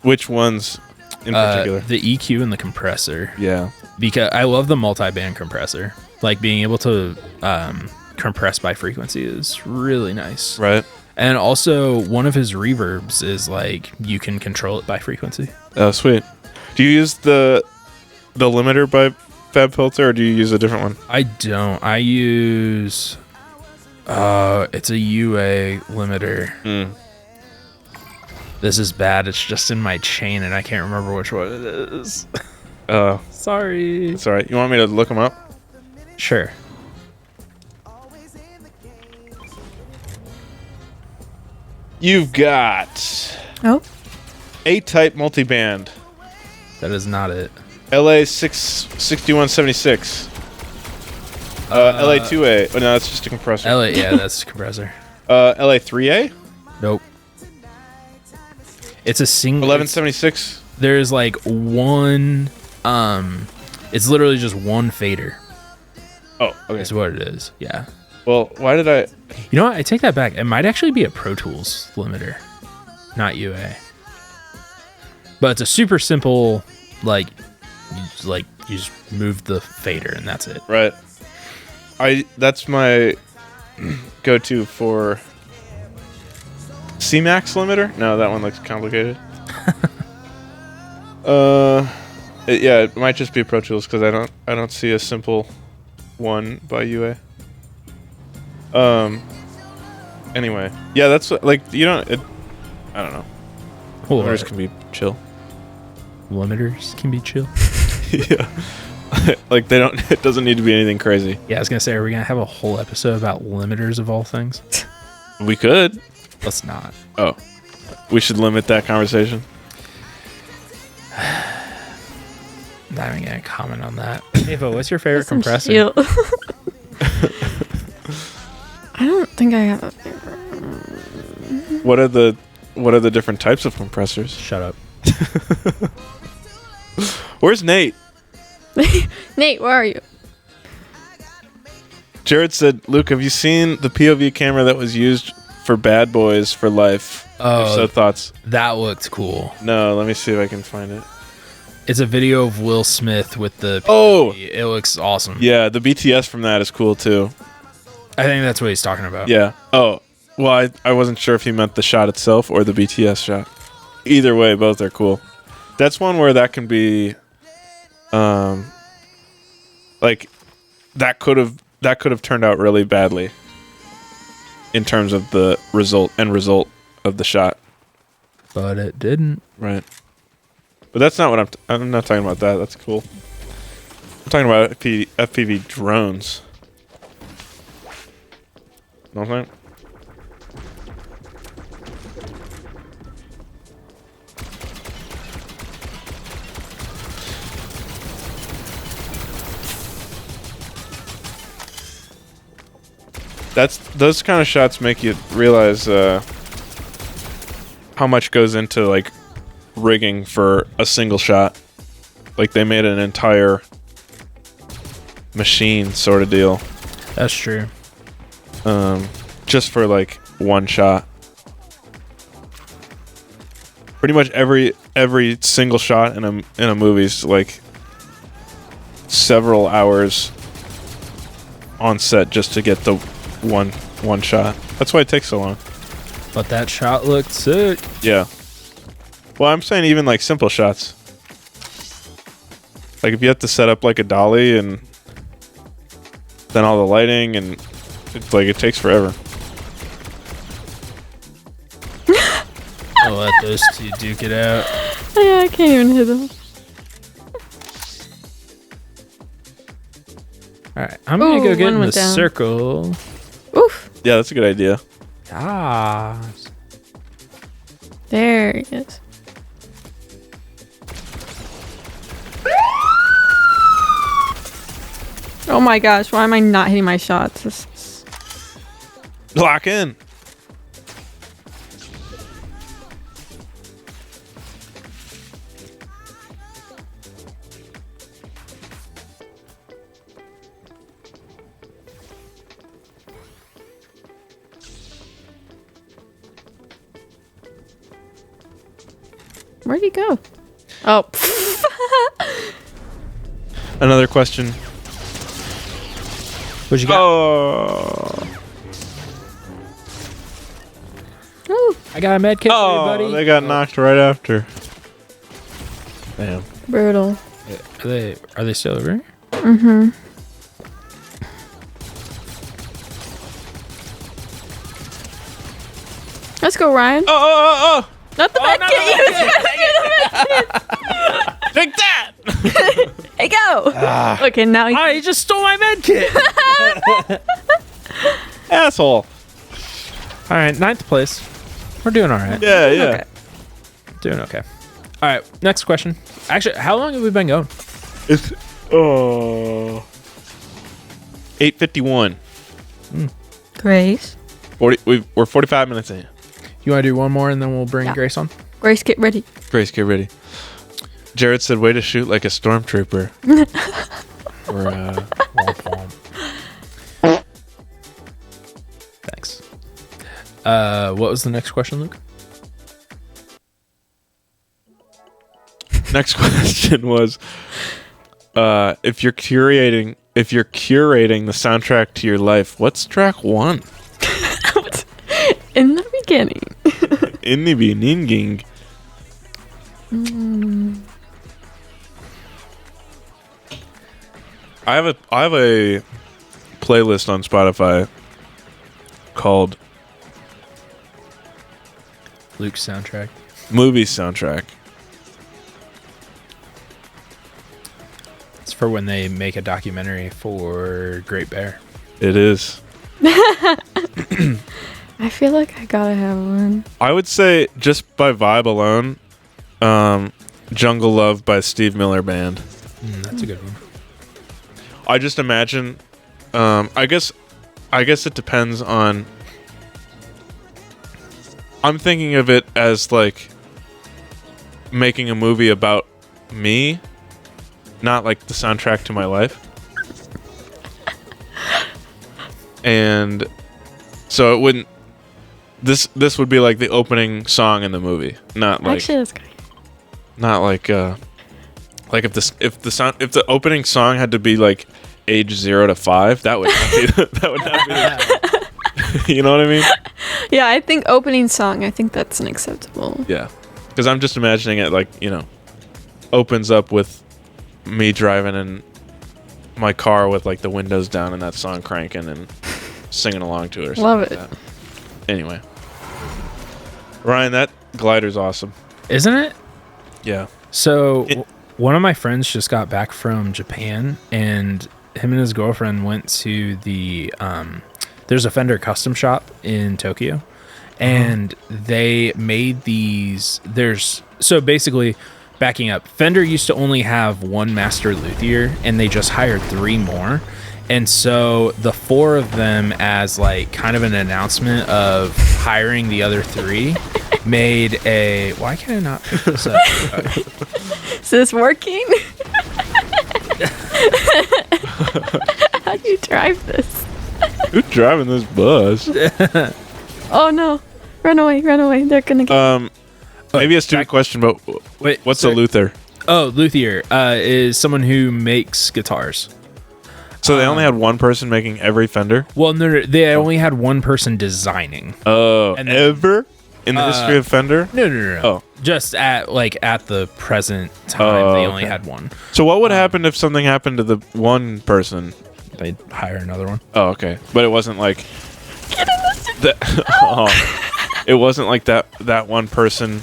Which ones in particular? The EQ and the compressor. Yeah. Because I love the multi-band compressor. Like, being able to compress by frequency is really nice. Right. And also, one of his reverbs is like, you can control it by frequency. Oh, sweet. Do you use the limiter by Fab filter, or do you use a different one? I don't. I use it's a UA limiter. This is bad. It's just in my chain, and I can't remember which one it is. Sorry. It's all right. You want me to look them up? Sure. You've got A-type multiband. That is not it. LA 6176. LA 2A. Oh no, that's just a compressor. LA, yeah, that's a compressor. LA 3A. Nope. It's a single 1176. There's like one. It's literally just one fader. Oh, okay. That's what it is. Yeah. Well, why did I? You know what? I take that back. It might actually be a Pro Tools limiter, not UA. But it's a super simple, like you just move the fader and that's it. Right. That's my go-to for C-Max limiter. No, that one looks complicated. It might just be Pro Tools because I don't see a simple one by UA. Anyway, yeah, that's like I don't know. Limiters can be chill. Limiters can be chill. Yeah. Like it doesn't need to be anything crazy. Yeah, I was gonna say, are we gonna have a whole episode about limiters of all things? We could. Let's not. Oh, we should limit that conversation. Not even gonna comment on that. Ava, what's your favorite compressor? I don't think I have a What are the different types of compressors? Shut up. Where's Nate? Nate, where are you? Jared said, Luke, have you seen the POV camera that was used for Bad Boys for Life? Oh, if so, thoughts? That looked cool. No, let me see if I can find it. It's a video of Will Smith with the POV. Oh! It looks awesome. Yeah, the BTS from that is cool too. I think that's what he's talking about. Yeah. Oh, Well, I wasn't sure if he meant the shot itself or the BTS shot. Either way, both are cool. That's one where that can be, like, that could have turned out really badly in terms of the end result of the shot. But it didn't. Right. But that's not what I'm not talking about that. That's cool. I'm talking about FPV drones. Know what I'm saying? Those kind of shots make you realize how much goes into like rigging for a single shot. Like they made an entire machine sort of deal. That's true. Just for like one shot. Pretty much every single shot in a movie's like several hours on set just to get the one shot. That's why it takes so long. But that shot looked sick. Yeah. Well, I'm saying even like simple shots. Like if you have to set up like a dolly and then all the lighting and it's like it takes forever. I'll let those two duke it out. Yeah, I can't even hit them. Alright, I'm gonna go get in the down. circle. Oof. Yeah, that's a good idea. Ah. There he is. Oh my gosh, why am I not hitting my shots? This is... Lock in. Where'd he go? Oh. Another question. What you got? Oh. Ooh, I got a med kit for you, buddy. They got knocked right after. Damn. brutal. Are they still over here? Mm-hmm. Let's go, Ryan. Oh. Not the med kit. Take that. Hey, go. Okay, now you... He just stole my med kit. Asshole. All right, 9th place. We're doing all right. Yeah. Okay. Doing okay. All right, next question. Actually, how long have we been going? It's 8:51. Grace. 40. We're 45 minutes in. You want to do one more and then we'll bring Yeah. Grace on? Grace, get ready. Grace, get ready. Jared said, "Way to shoot like a stormtrooper." Or Womp womp. Thanks. What was the next question, Luke? next question was, if you're curating the soundtrack to your life, what's track 1? In the beginning. In the beginning. I have a playlist on Spotify called Luke's soundtrack. Movie Soundtrack. It's for when they make a documentary for Great Bear. It is. I feel like I gotta have one. I would say just by vibe alone, Jungle Love by Steve Miller Band. That's a good one. I just imagine, I guess it depends on, I'm thinking of it as like making a movie about me, not like the soundtrack to my life. And so it wouldn't, this would be like the opening song in the movie, not like, Actually, that's great. not like if the opening song had to be like age 0 to 5, that would not be You know what I mean? Yeah, I think opening song, I think that's unacceptable. Yeah. Because I'm just imagining it like, opens up with me driving in my car with like the windows down and that song cranking and singing along to it or something. Love like it. that. Anyway. Ryan, that glider's awesome. Isn't it? Yeah. So one of my friends just got back from Japan, and him and his girlfriend went to the there's a Fender custom shop in Tokyo, and they made these. So basically, backing up, Fender used to only have one master luthier, and they just hired 3 more. And so the 4 of them, as like kind of an announcement of hiring the other 3, made a. Why can I not pick this up? Is this working? How do you drive this? Who's driving this bus? Oh no. Run away. They're gonna get Maybe a stupid question, but Wait, what's sorry. a luthier? Oh, luthier is someone who makes guitars. So they only had one person making every Fender? Well, no, they only had one person designing. Oh, And then- ever? In the history of Fender? No. Oh. Just at the present time, they only okay. had one. So what would happen if something happened to the one person? They'd hire another one. Oh, okay. But it wasn't like it wasn't like that one person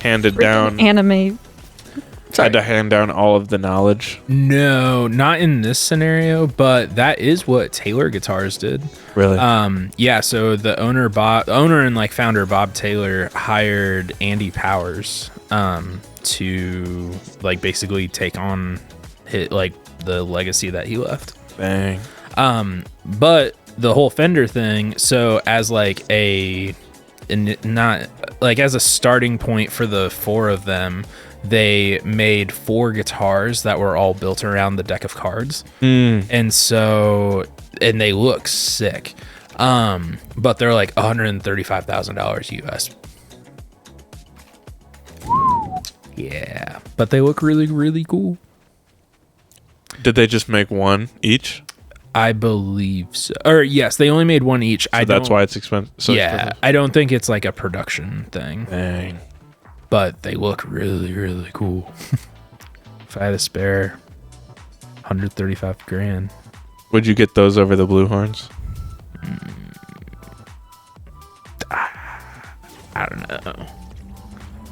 handed down anime. Sorry. had to hand down all of the knowledge. No, not in this scenario, but that is what Taylor Guitars did. Really? Yeah, so the owner and like founder Bob Taylor hired Andy Powers to like basically take on like the legacy that he left. Bang. But the whole Fender thing, so as like not like as a starting point for the 4 of them, they made 4 guitars that were all built around the deck of cards. And they look sick. But they're like $135,000 US. Yeah, but they look really, really cool. Did they just make one each? I believe so. Or yes, they only made one each. So that's why it's expensive. So yeah, expensive. I don't think it's like a production thing. Dang. But they look really, really cool. If I had a spare 135 grand. Would you get those over the blue horns? I don't know.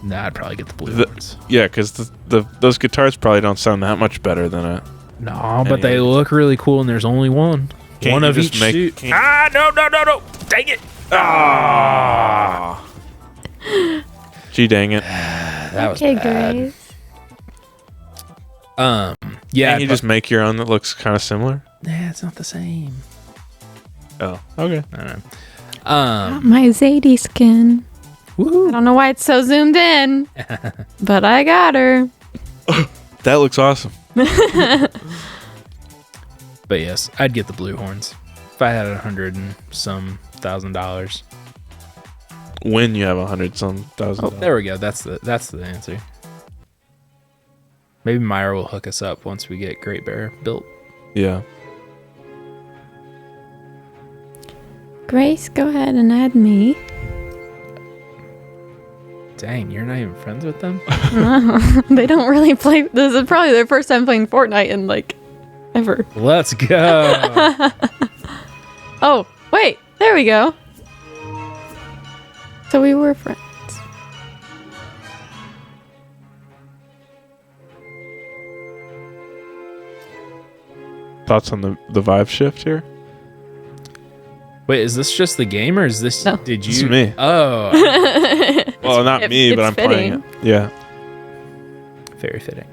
Nah, I'd probably get the blue ones. Yeah, because those guitars probably don't sound that much better than a. No, but they look really cool, and there's only one. Can't One you of just each make- suit. can't- No. Dang it. Ah. Gee, dang it! That was Okay, bad. Grace. Yeah. Can't you just make your own that looks kind of similar? Nah, it's not the same. Oh, okay. I don't know. Got my Zadie skin. I Woohoo. don't know why it's so zoomed in, but I got her. That looks awesome. But yes, I'd get the blue horns if I had $100 and some $1,000. When you have 100-some thousand. Oh, there we go. That's the answer. Maybe Myra will hook us up once we get Great Bear built. Yeah. Grace, go ahead and add me. Dang, you're not even friends with them? They don't really play. This is probably their first time playing Fortnite in like ever. Let's go. Oh, wait. There we go. So we were friends. Thoughts on the vibe shift here? Wait, is this just the game, or is this? No. Did you? This is me. Oh, Well, not me, but it's I'm playing it. fitting. Yeah. very fitting.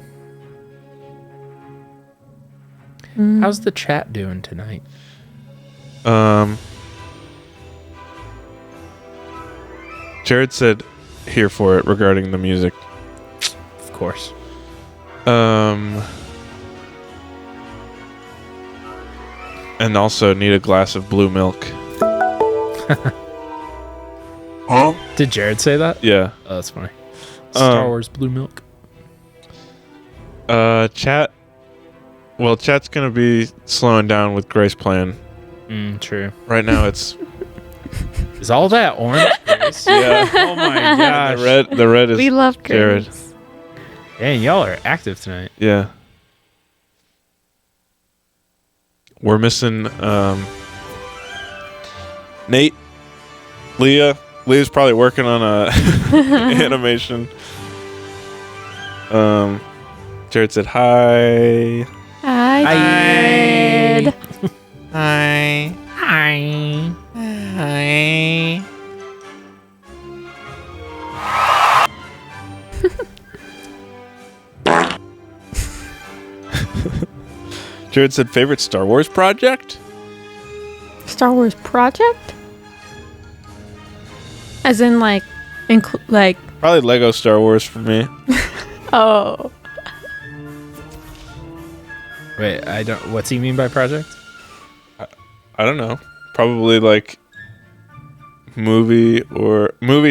Mm. How's the chat doing tonight? Jared said here for it regarding the music. Of course. And also need a glass of blue milk. Huh? Did Jared say that? Yeah. Oh, that's funny. Star Um, Wars blue milk. Chat. Well, chat's gonna be slowing down with Grace playing. True. Right now, it's Is all that orange, Grace? Yeah. Oh my gosh. The red is We love Jared. Grace. Dang, y'all are active tonight. Yeah. We're missing Nate, Leah. Leah's probably working on a animation. Jared said hi. Hi, Jared. Hi. Hi. Hi. Jared said favorite Star Wars project? Star Wars project? As in, like, Probably Lego Star Wars for me. oh. Wait, I don't. What's he mean by project? I don't know. Probably like movie,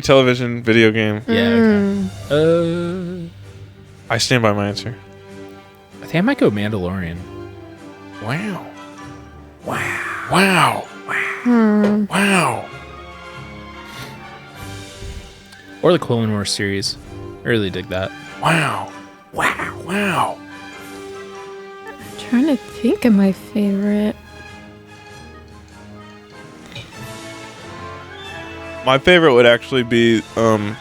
television, video game. Yeah. Okay. I stand by my answer. I think I might go Mandalorian. Wow. Wow. Wow. Hmm. Wow. Or the Clone Wars series. I really dig that. Wow. Wow. Wow. I'm trying to think of my favorite. My favorite would actually be the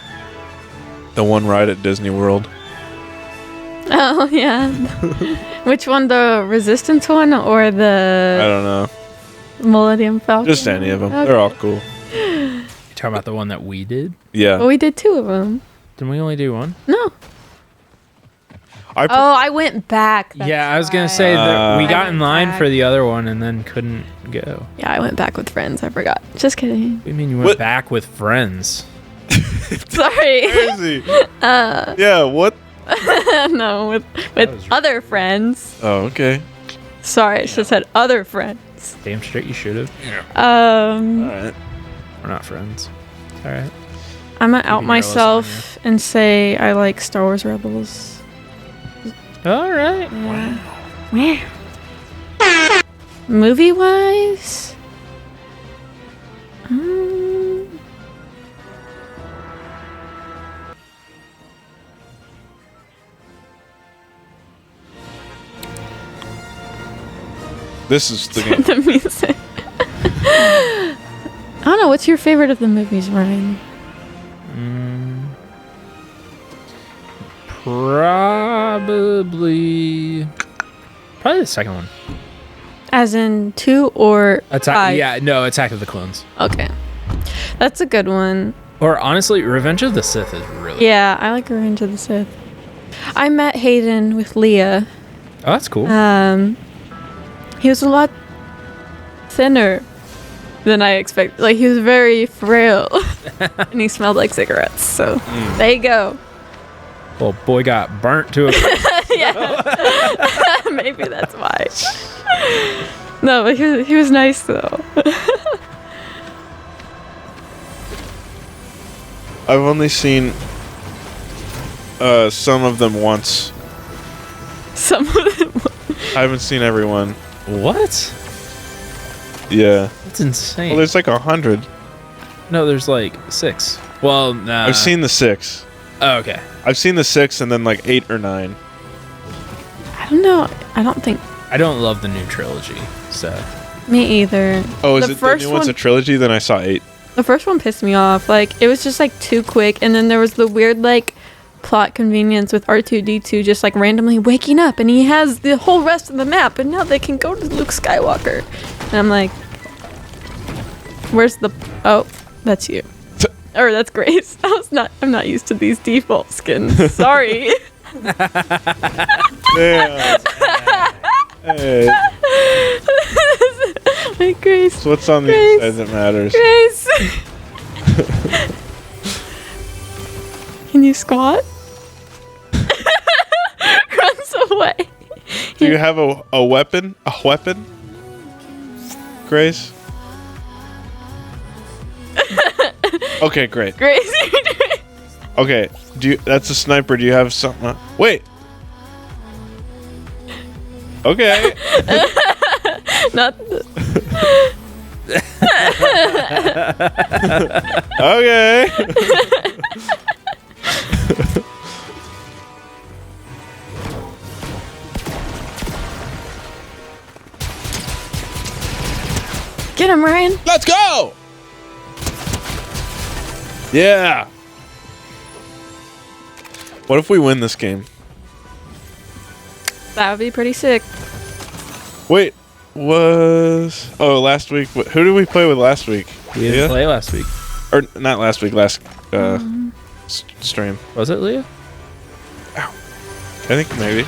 one ride at Disney World. Oh, yeah. Which one? The Resistance one or I the don't know. Millennium Falcon? Just any of them. Okay. They're all cool. You talking about the one that we did? Yeah. Well, we did 2 of them. Didn't we only do one? No. I I went back. That's yeah, I was gonna why. say that we I got went in line back. for the other one and then couldn't go. Yeah, I went back with friends. I forgot. Just kidding. What do you mean you went What? back with friends? Sorry. Crazy. Yeah. What? No, with was- other friends. Oh, okay. Sorry, I should have said other friends. Damn straight you should have. All right. We're not friends. It's alright. I'm gonna out Keeping your myself and say I like Star Wars Rebels. Alright. Yeah. Movie wise, This is the game. the music. I don't know. What's your favorite of the movies, Ryan? Probably the second one. As in 2 or Attack. 5? Yeah, no, Attack of the Clones. Okay, that's a good one. Or honestly, Revenge of the Sith is really. Yeah, I like Revenge of the Sith. I met Hayden with Leah. Oh, that's cool. He was a lot thinner than I expected. Like, he was very frail. And he smelled like cigarettes. So, there you go. Well, boy got burnt to a. Yeah. Maybe that's why. No, but he was nice, though. I've only seen some of them once. Some of them. I haven't seen everyone. What? Yeah. That's insane. Well, there's like 100. No, there's like 6. Well, nah. I've seen the 6. Oh, okay. I've seen the 6 and then like 8 or 9. I don't know. I don't think. I don't love the new trilogy, so. Me either. Oh, is The it the first new one's one- a trilogy? Then I saw 8. The first one pissed me off. Like, it was just, like, too quick. And then there was the weird, like, plot convenience with R2-D2 just, like, randomly waking up. And he has the whole rest of the map. And now they can go to Luke Skywalker. And I'm like, where's the... Oh, that's you. Or that's Grace. I'm not used to these default skins. Sorry. Damn. Hey. Wait, Grace. So what's on the Grace. inside that matters? Grace. Can you squat? Runs away. Do you have a weapon? A weapon? Grace? Okay, great. Grace. Okay, that's a sniper. Do you have something? Wait. Okay. Not. Okay. Get him, Ryan. Let's go. Yeah. What if we win this game? That would be pretty sick. Wait, last week? Who did we play with last week? We didn't play last week. Or not last week, last stream. Was it Leah? I think maybe.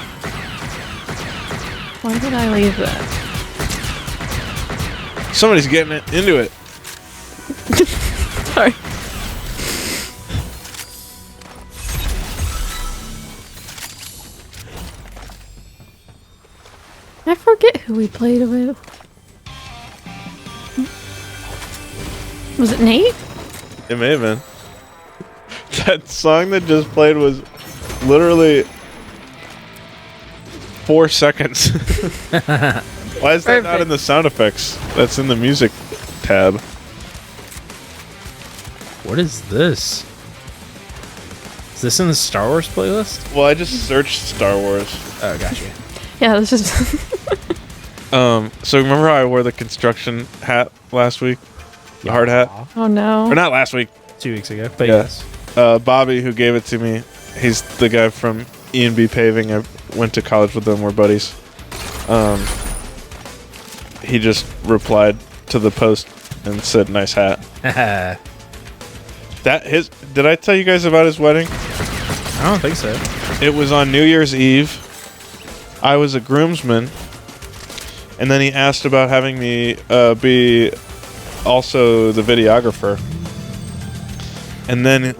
Why did I leave that? Somebody's getting into it. Sorry. I forget who we played with. Was it Nate? It may have been. That song that just played was literally 4 seconds. Why is that not in the sound effects? That's in the music tab. What is this? Is this in the Star Wars playlist? Well, I just searched Star Wars. Oh, gotcha. Yeah, this is. So remember how I wore the construction hat last week? The hard hat? Oh no. Or not last week. 2 weeks ago. But Yes. Bobby, who gave it to me, he's the guy from E&B Paving. I went to college with them. We're buddies. He just replied to the post and said, "Nice hat." yes. Did I tell you guys about his wedding? I don't think so. It was on New Year's Eve. I was a groomsman, and then he asked about having me be also the videographer. And then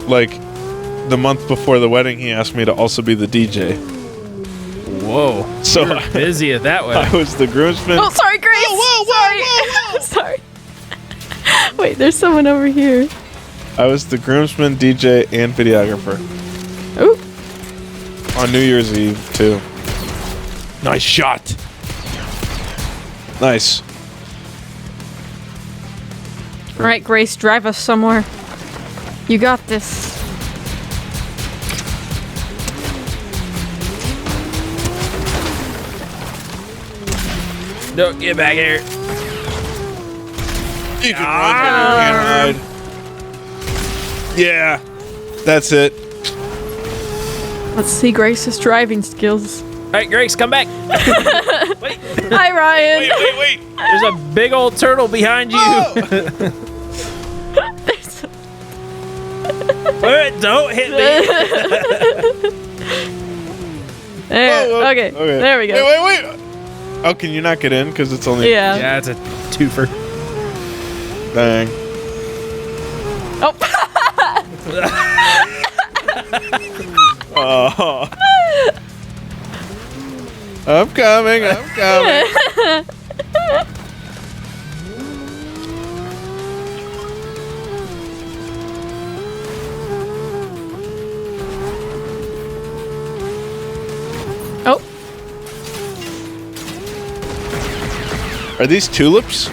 like the month before the wedding, he asked me to also be the DJ. Whoa. So You were busy at that way. I was the groomsman. Oh, sorry, Grace. Whoa. Sorry. Wait, there's someone over here. I was the groomsman, DJ, and videographer Ooh. on New Year's Eve too. Nice shot. Nice. All right, Grace, drive us somewhere. You got this. No, get back here. You can run, but you can't hide. Yeah, that's it. Let's see Grace's driving skills. All right, Grace, come back. Wait. Hi, Ryan. Wait. There's a big old turtle behind you. Wait, don't hit me. There, Whoa. okay, there we go. Wait. Oh, can you not get in? Because it's only... Yeah. Yeah, it's a twofer. Dang. Oh. Oh. I'm coming. Oh. Are these tulips?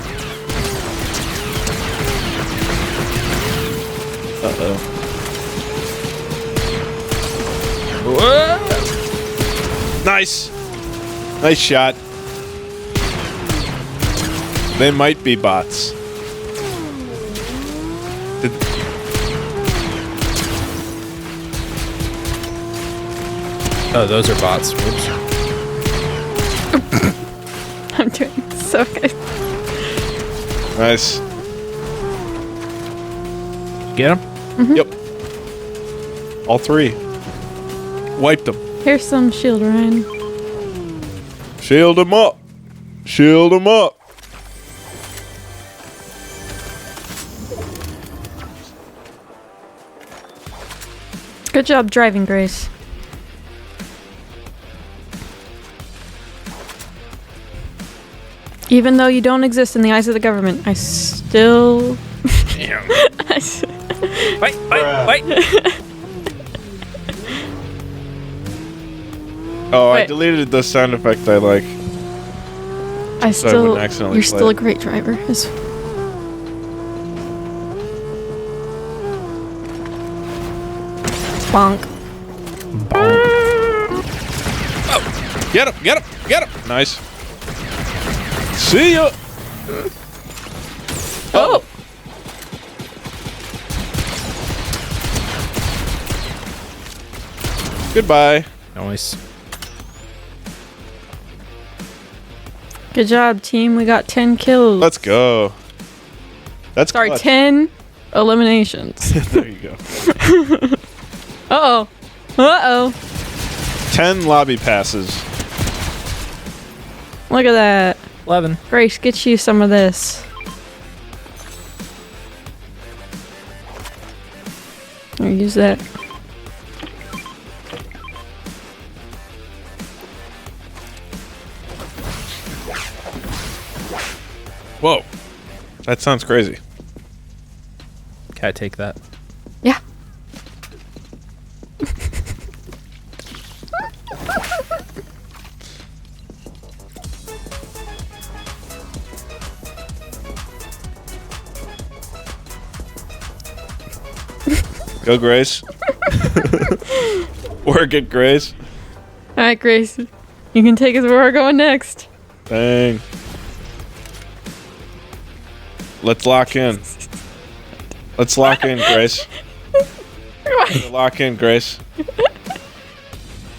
Uh-oh. Whoa. Nice shot. They might be bots. Oh, those are bots. Whoops. I'm doing so good. Nice. Get him? Mm-hmm. Yep. All three. Wiped them. Here's some shield, Ryan. Shield them up. Good job driving, Grace. Even though you don't exist in the eyes of the government, I still... Damn. I s- Wait. Oh, I Wait. deleted the sound effect I like. wouldn't accidentally you're play still a it. great driver. Bonk. Get him! Get him! Get him! Nice. See ya! Oh! Goodbye. Nice. Good job, team. We got 10 kills. Let's go. That's Sorry, clutch. 10 eliminations. There you go. Uh-oh. Uh-oh. 10 lobby passes. Look at that. 11. Grace, get you some of this. Or use that. Whoa. That sounds crazy. Can I take that? Yeah. Go, Grace. Work it, Grace. All right, Grace. You can take us where we're going next. Dang. Let's lock in. Let's lock in, Grace. Lock in, Grace.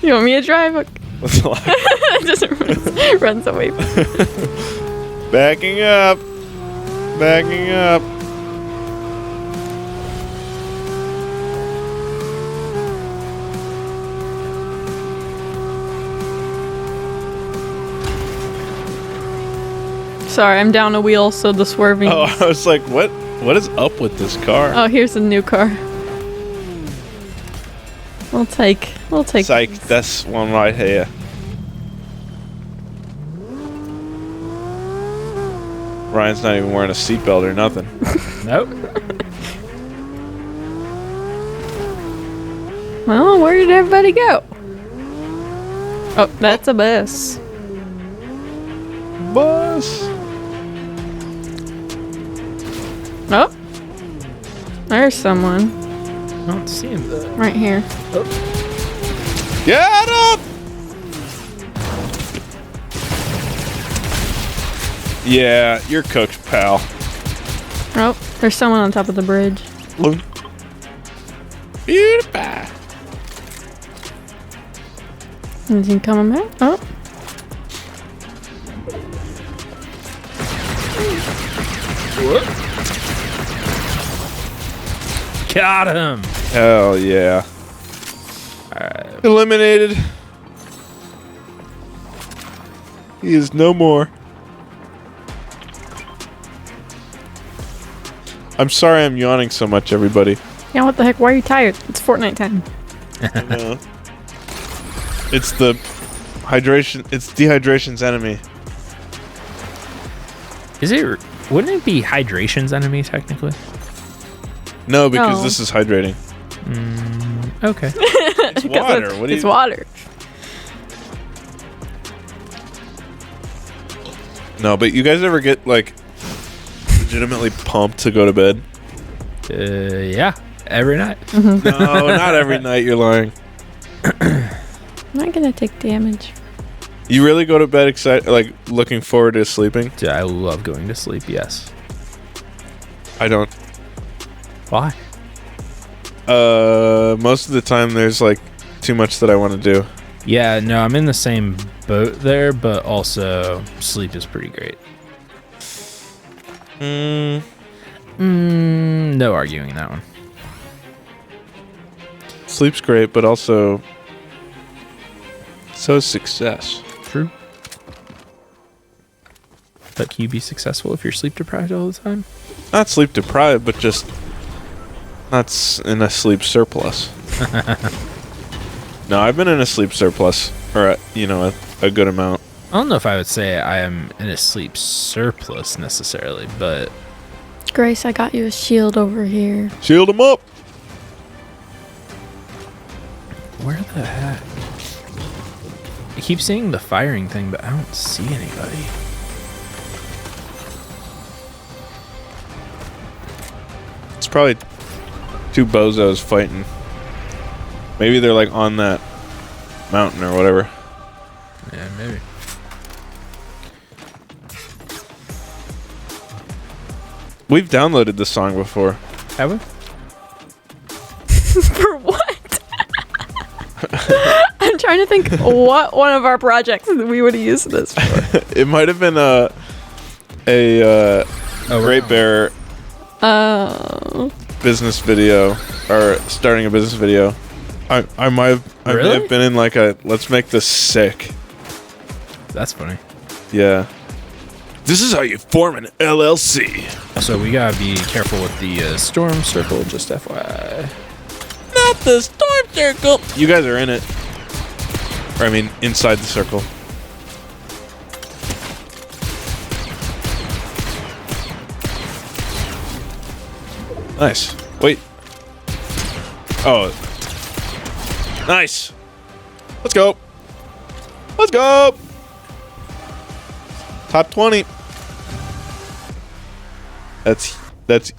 You want me to drive? Let's lock in. Just runs away. Backing up. Backing up. Sorry, I'm down a wheel, so the swerving. Oh, I was like, what? What is up with this car? Oh, here's a new car. We'll take. Psych, that's one right here. Ryan's not even wearing a seatbelt or nothing. Nope. Well, where did everybody go? Oh, that's a bus. Bus. Oh, there's someone I don't see him though. right here. Get up! Yeah, you're cooked, pal. Oh, there's someone on top of the bridge. Beautiful. Is he coming back? Oh, Got him. Hell yeah. Alright. Eliminated. He is no more. I'm sorry I'm yawning so much, everybody. yeah. What the heck? Why are you tired? It's Fortnite time. I know. It's the hydration. It's dehydration's enemy. Is it? Wouldn't it be hydration's enemy technically? No, because No. this is hydrating. Okay. It's water. What do It's you? water. No, but you guys ever get like legitimately pumped to go to bed? Yeah. Every night. No, not every night. You're lying. I'm not gonna take damage. You really go to bed excited, like looking forward to sleeping? Dude, I love going to sleep. Yes. I don't. Why? Most of the time there's like too much that I want to do. Yeah. No, I'm in the same boat there, but also sleep is pretty great. No arguing that one. Sleep's great, but also so is success. True. But can you be successful if you're sleep deprived all the time? Not sleep deprived, but just not in a sleep surplus. No, I've been in a sleep surplus, or a good amount. I don't know if I would say I am in a sleep surplus necessarily, but Grace, I got you a shield over here. Shield them up. where the heck? I keep seeing the firing thing, but I don't see anybody. probably two bozos fighting. Maybe they're like on that mountain or whatever. Yeah, maybe. We've downloaded this song before. Have we? For what? I'm trying to think what one of our projects we would have used this for. It might have been a Great Bear business video or starting a business video. I might have been in like a let's make this sick. That's funny. Yeah. This is how you form an LLC. So we gotta be careful with the storm circle, just FYI. Not the storm circle. You guys are in it. Or I mean, inside the circle. Nice. Wait. Oh. Nice. Let's go. Let's go. Top 20. That's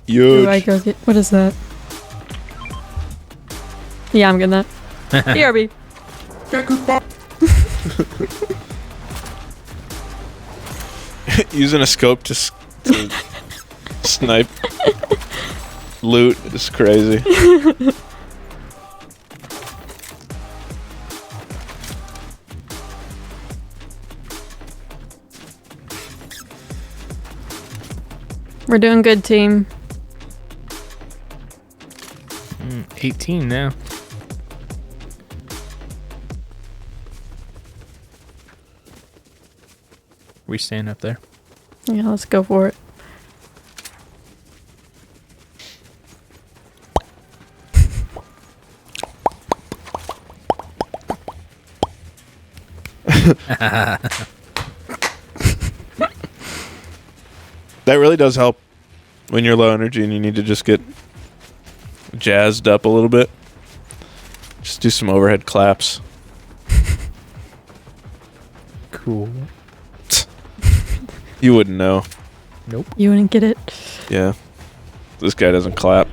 huge. Do I go get what is that? Yeah, I'm getting that. BRB. Using a scope to snipe loot is crazy. We're doing good, team. 18 now. We staying up there? Yeah, let's go for it. That really does help when you're low energy and you need to just get jazzed up a little bit. Just do some overhead claps. Cool. You wouldn't know. Nope. You wouldn't get it. Yeah. This guy doesn't clap.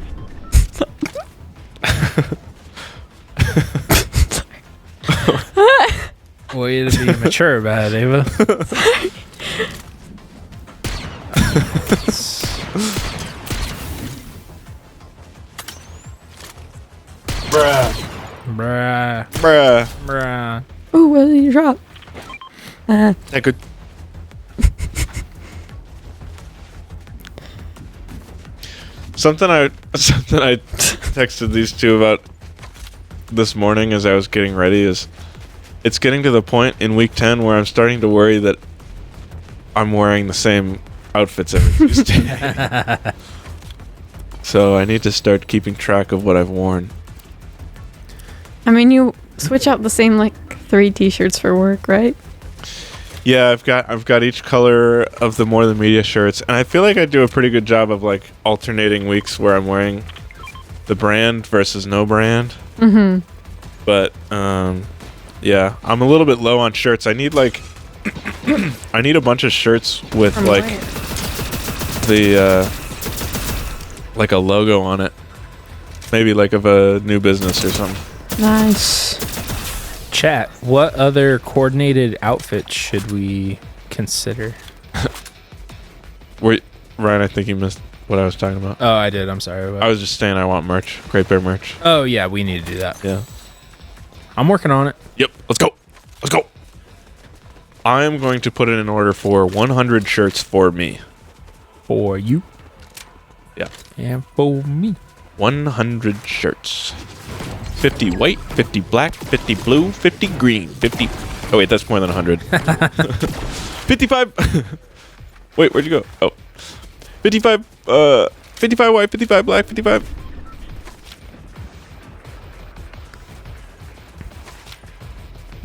Way to be mature about it, Ava. Bruh. Bruh. Bruh. Bruh. Oh, what did you drop? That could. Something I texted these two about this morning as I was getting ready is it's getting to the point in week 10 where I'm starting to worry that I'm wearing the same outfits every Tuesday. So I need to start keeping track of what I've worn. I mean, you switch out the same like 3 t-shirts for work, right? Yeah, I've got each color of the More Than Media shirts, and I feel like I do a pretty good job of like alternating weeks where I'm wearing the brand versus no brand. Mm-hmm. But yeah, I'm a little bit low on shirts. I need like I need a bunch of shirts with like the like a logo on it, maybe like of a new business or something. Nice. Chat, what other coordinated outfits should we consider? Wait, Ryan, I think you missed what I was talking about. Oh, I did. I'm sorry. I was just saying I want merch, Great Bear merch. Oh, yeah, we need to do that. Yeah. I'm working on it. Yep. Let's go. Let's go. I am going to put it in order for 100 shirts for me. For you. Yeah. And for me. 100 shirts. 50 white, 50 black, 50 blue, 50 green, 50... Oh, wait, that's more than 100. 55... Wait, where'd you go? Oh. 55 white, 55 black, 55...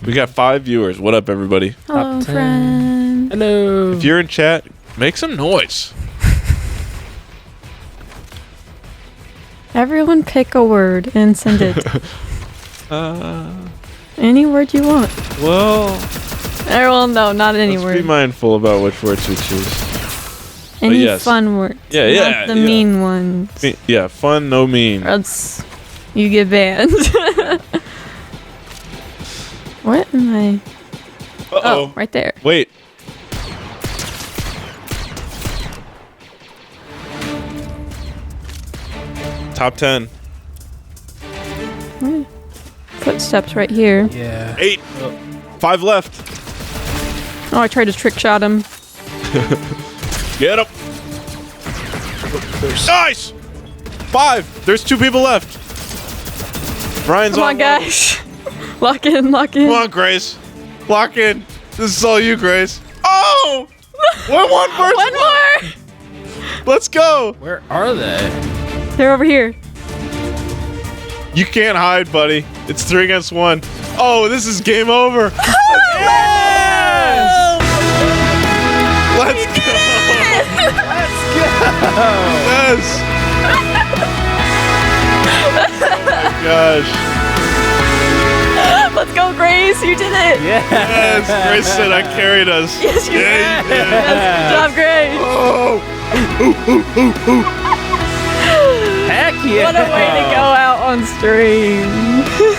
We got 5 viewers. What up, everybody? Hello, Top 10. friend. Hello. If you're in chat, make some noise. Everyone pick a word and send it. Any word you want. Well... Well, no, not any Let's word. be mindful about which words we choose. Any yes. fun words. Yeah, yeah, Not the yeah. mean ones. Yeah, fun, no mean. Or else you get banned. What am I? Uh-oh. Oh, right there. Wait. Top 10. Footsteps right here. Yeah. 8. 5 left. Oh, I tried to trick shot him. Get up. Nice. 5. There's 2 people left. Brian's Come on, guys. Lock in, lock in. Come on, Grace. Lock in. This is all you, Grace. Oh! One person. One more. Let's go. Where are they? They're over here. You can't hide, buddy. It's 3 against 1. Oh, this is game over. Yes! Let's go. Let's go. Yes. Oh my gosh. Let's go, Grace. You did it. Yes, Grace said I carried us. Yes, you did. Yeah, you did. Yes, good job, Grace. Oh. Heck yeah. What a way to go out on stream.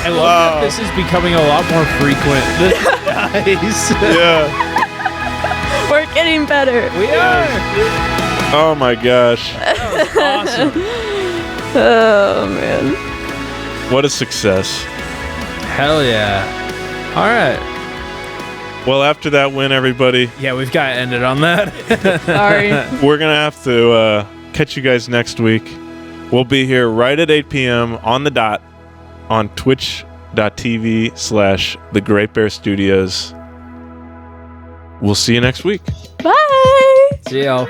I love that this is becoming a lot more frequent. Nice. Yeah. We're getting better. We are. Oh my gosh. Awesome. Oh, man. What a success. Hell yeah. All right. Well, after that win, everybody, Yeah, we've got to end it on that. Sorry. we're going to have to catch you guys next week. We'll be here right at 8 p.m. on the dot on twitch.tv/The Great Bear Studios. We'll see you next week. Bye. See y'all.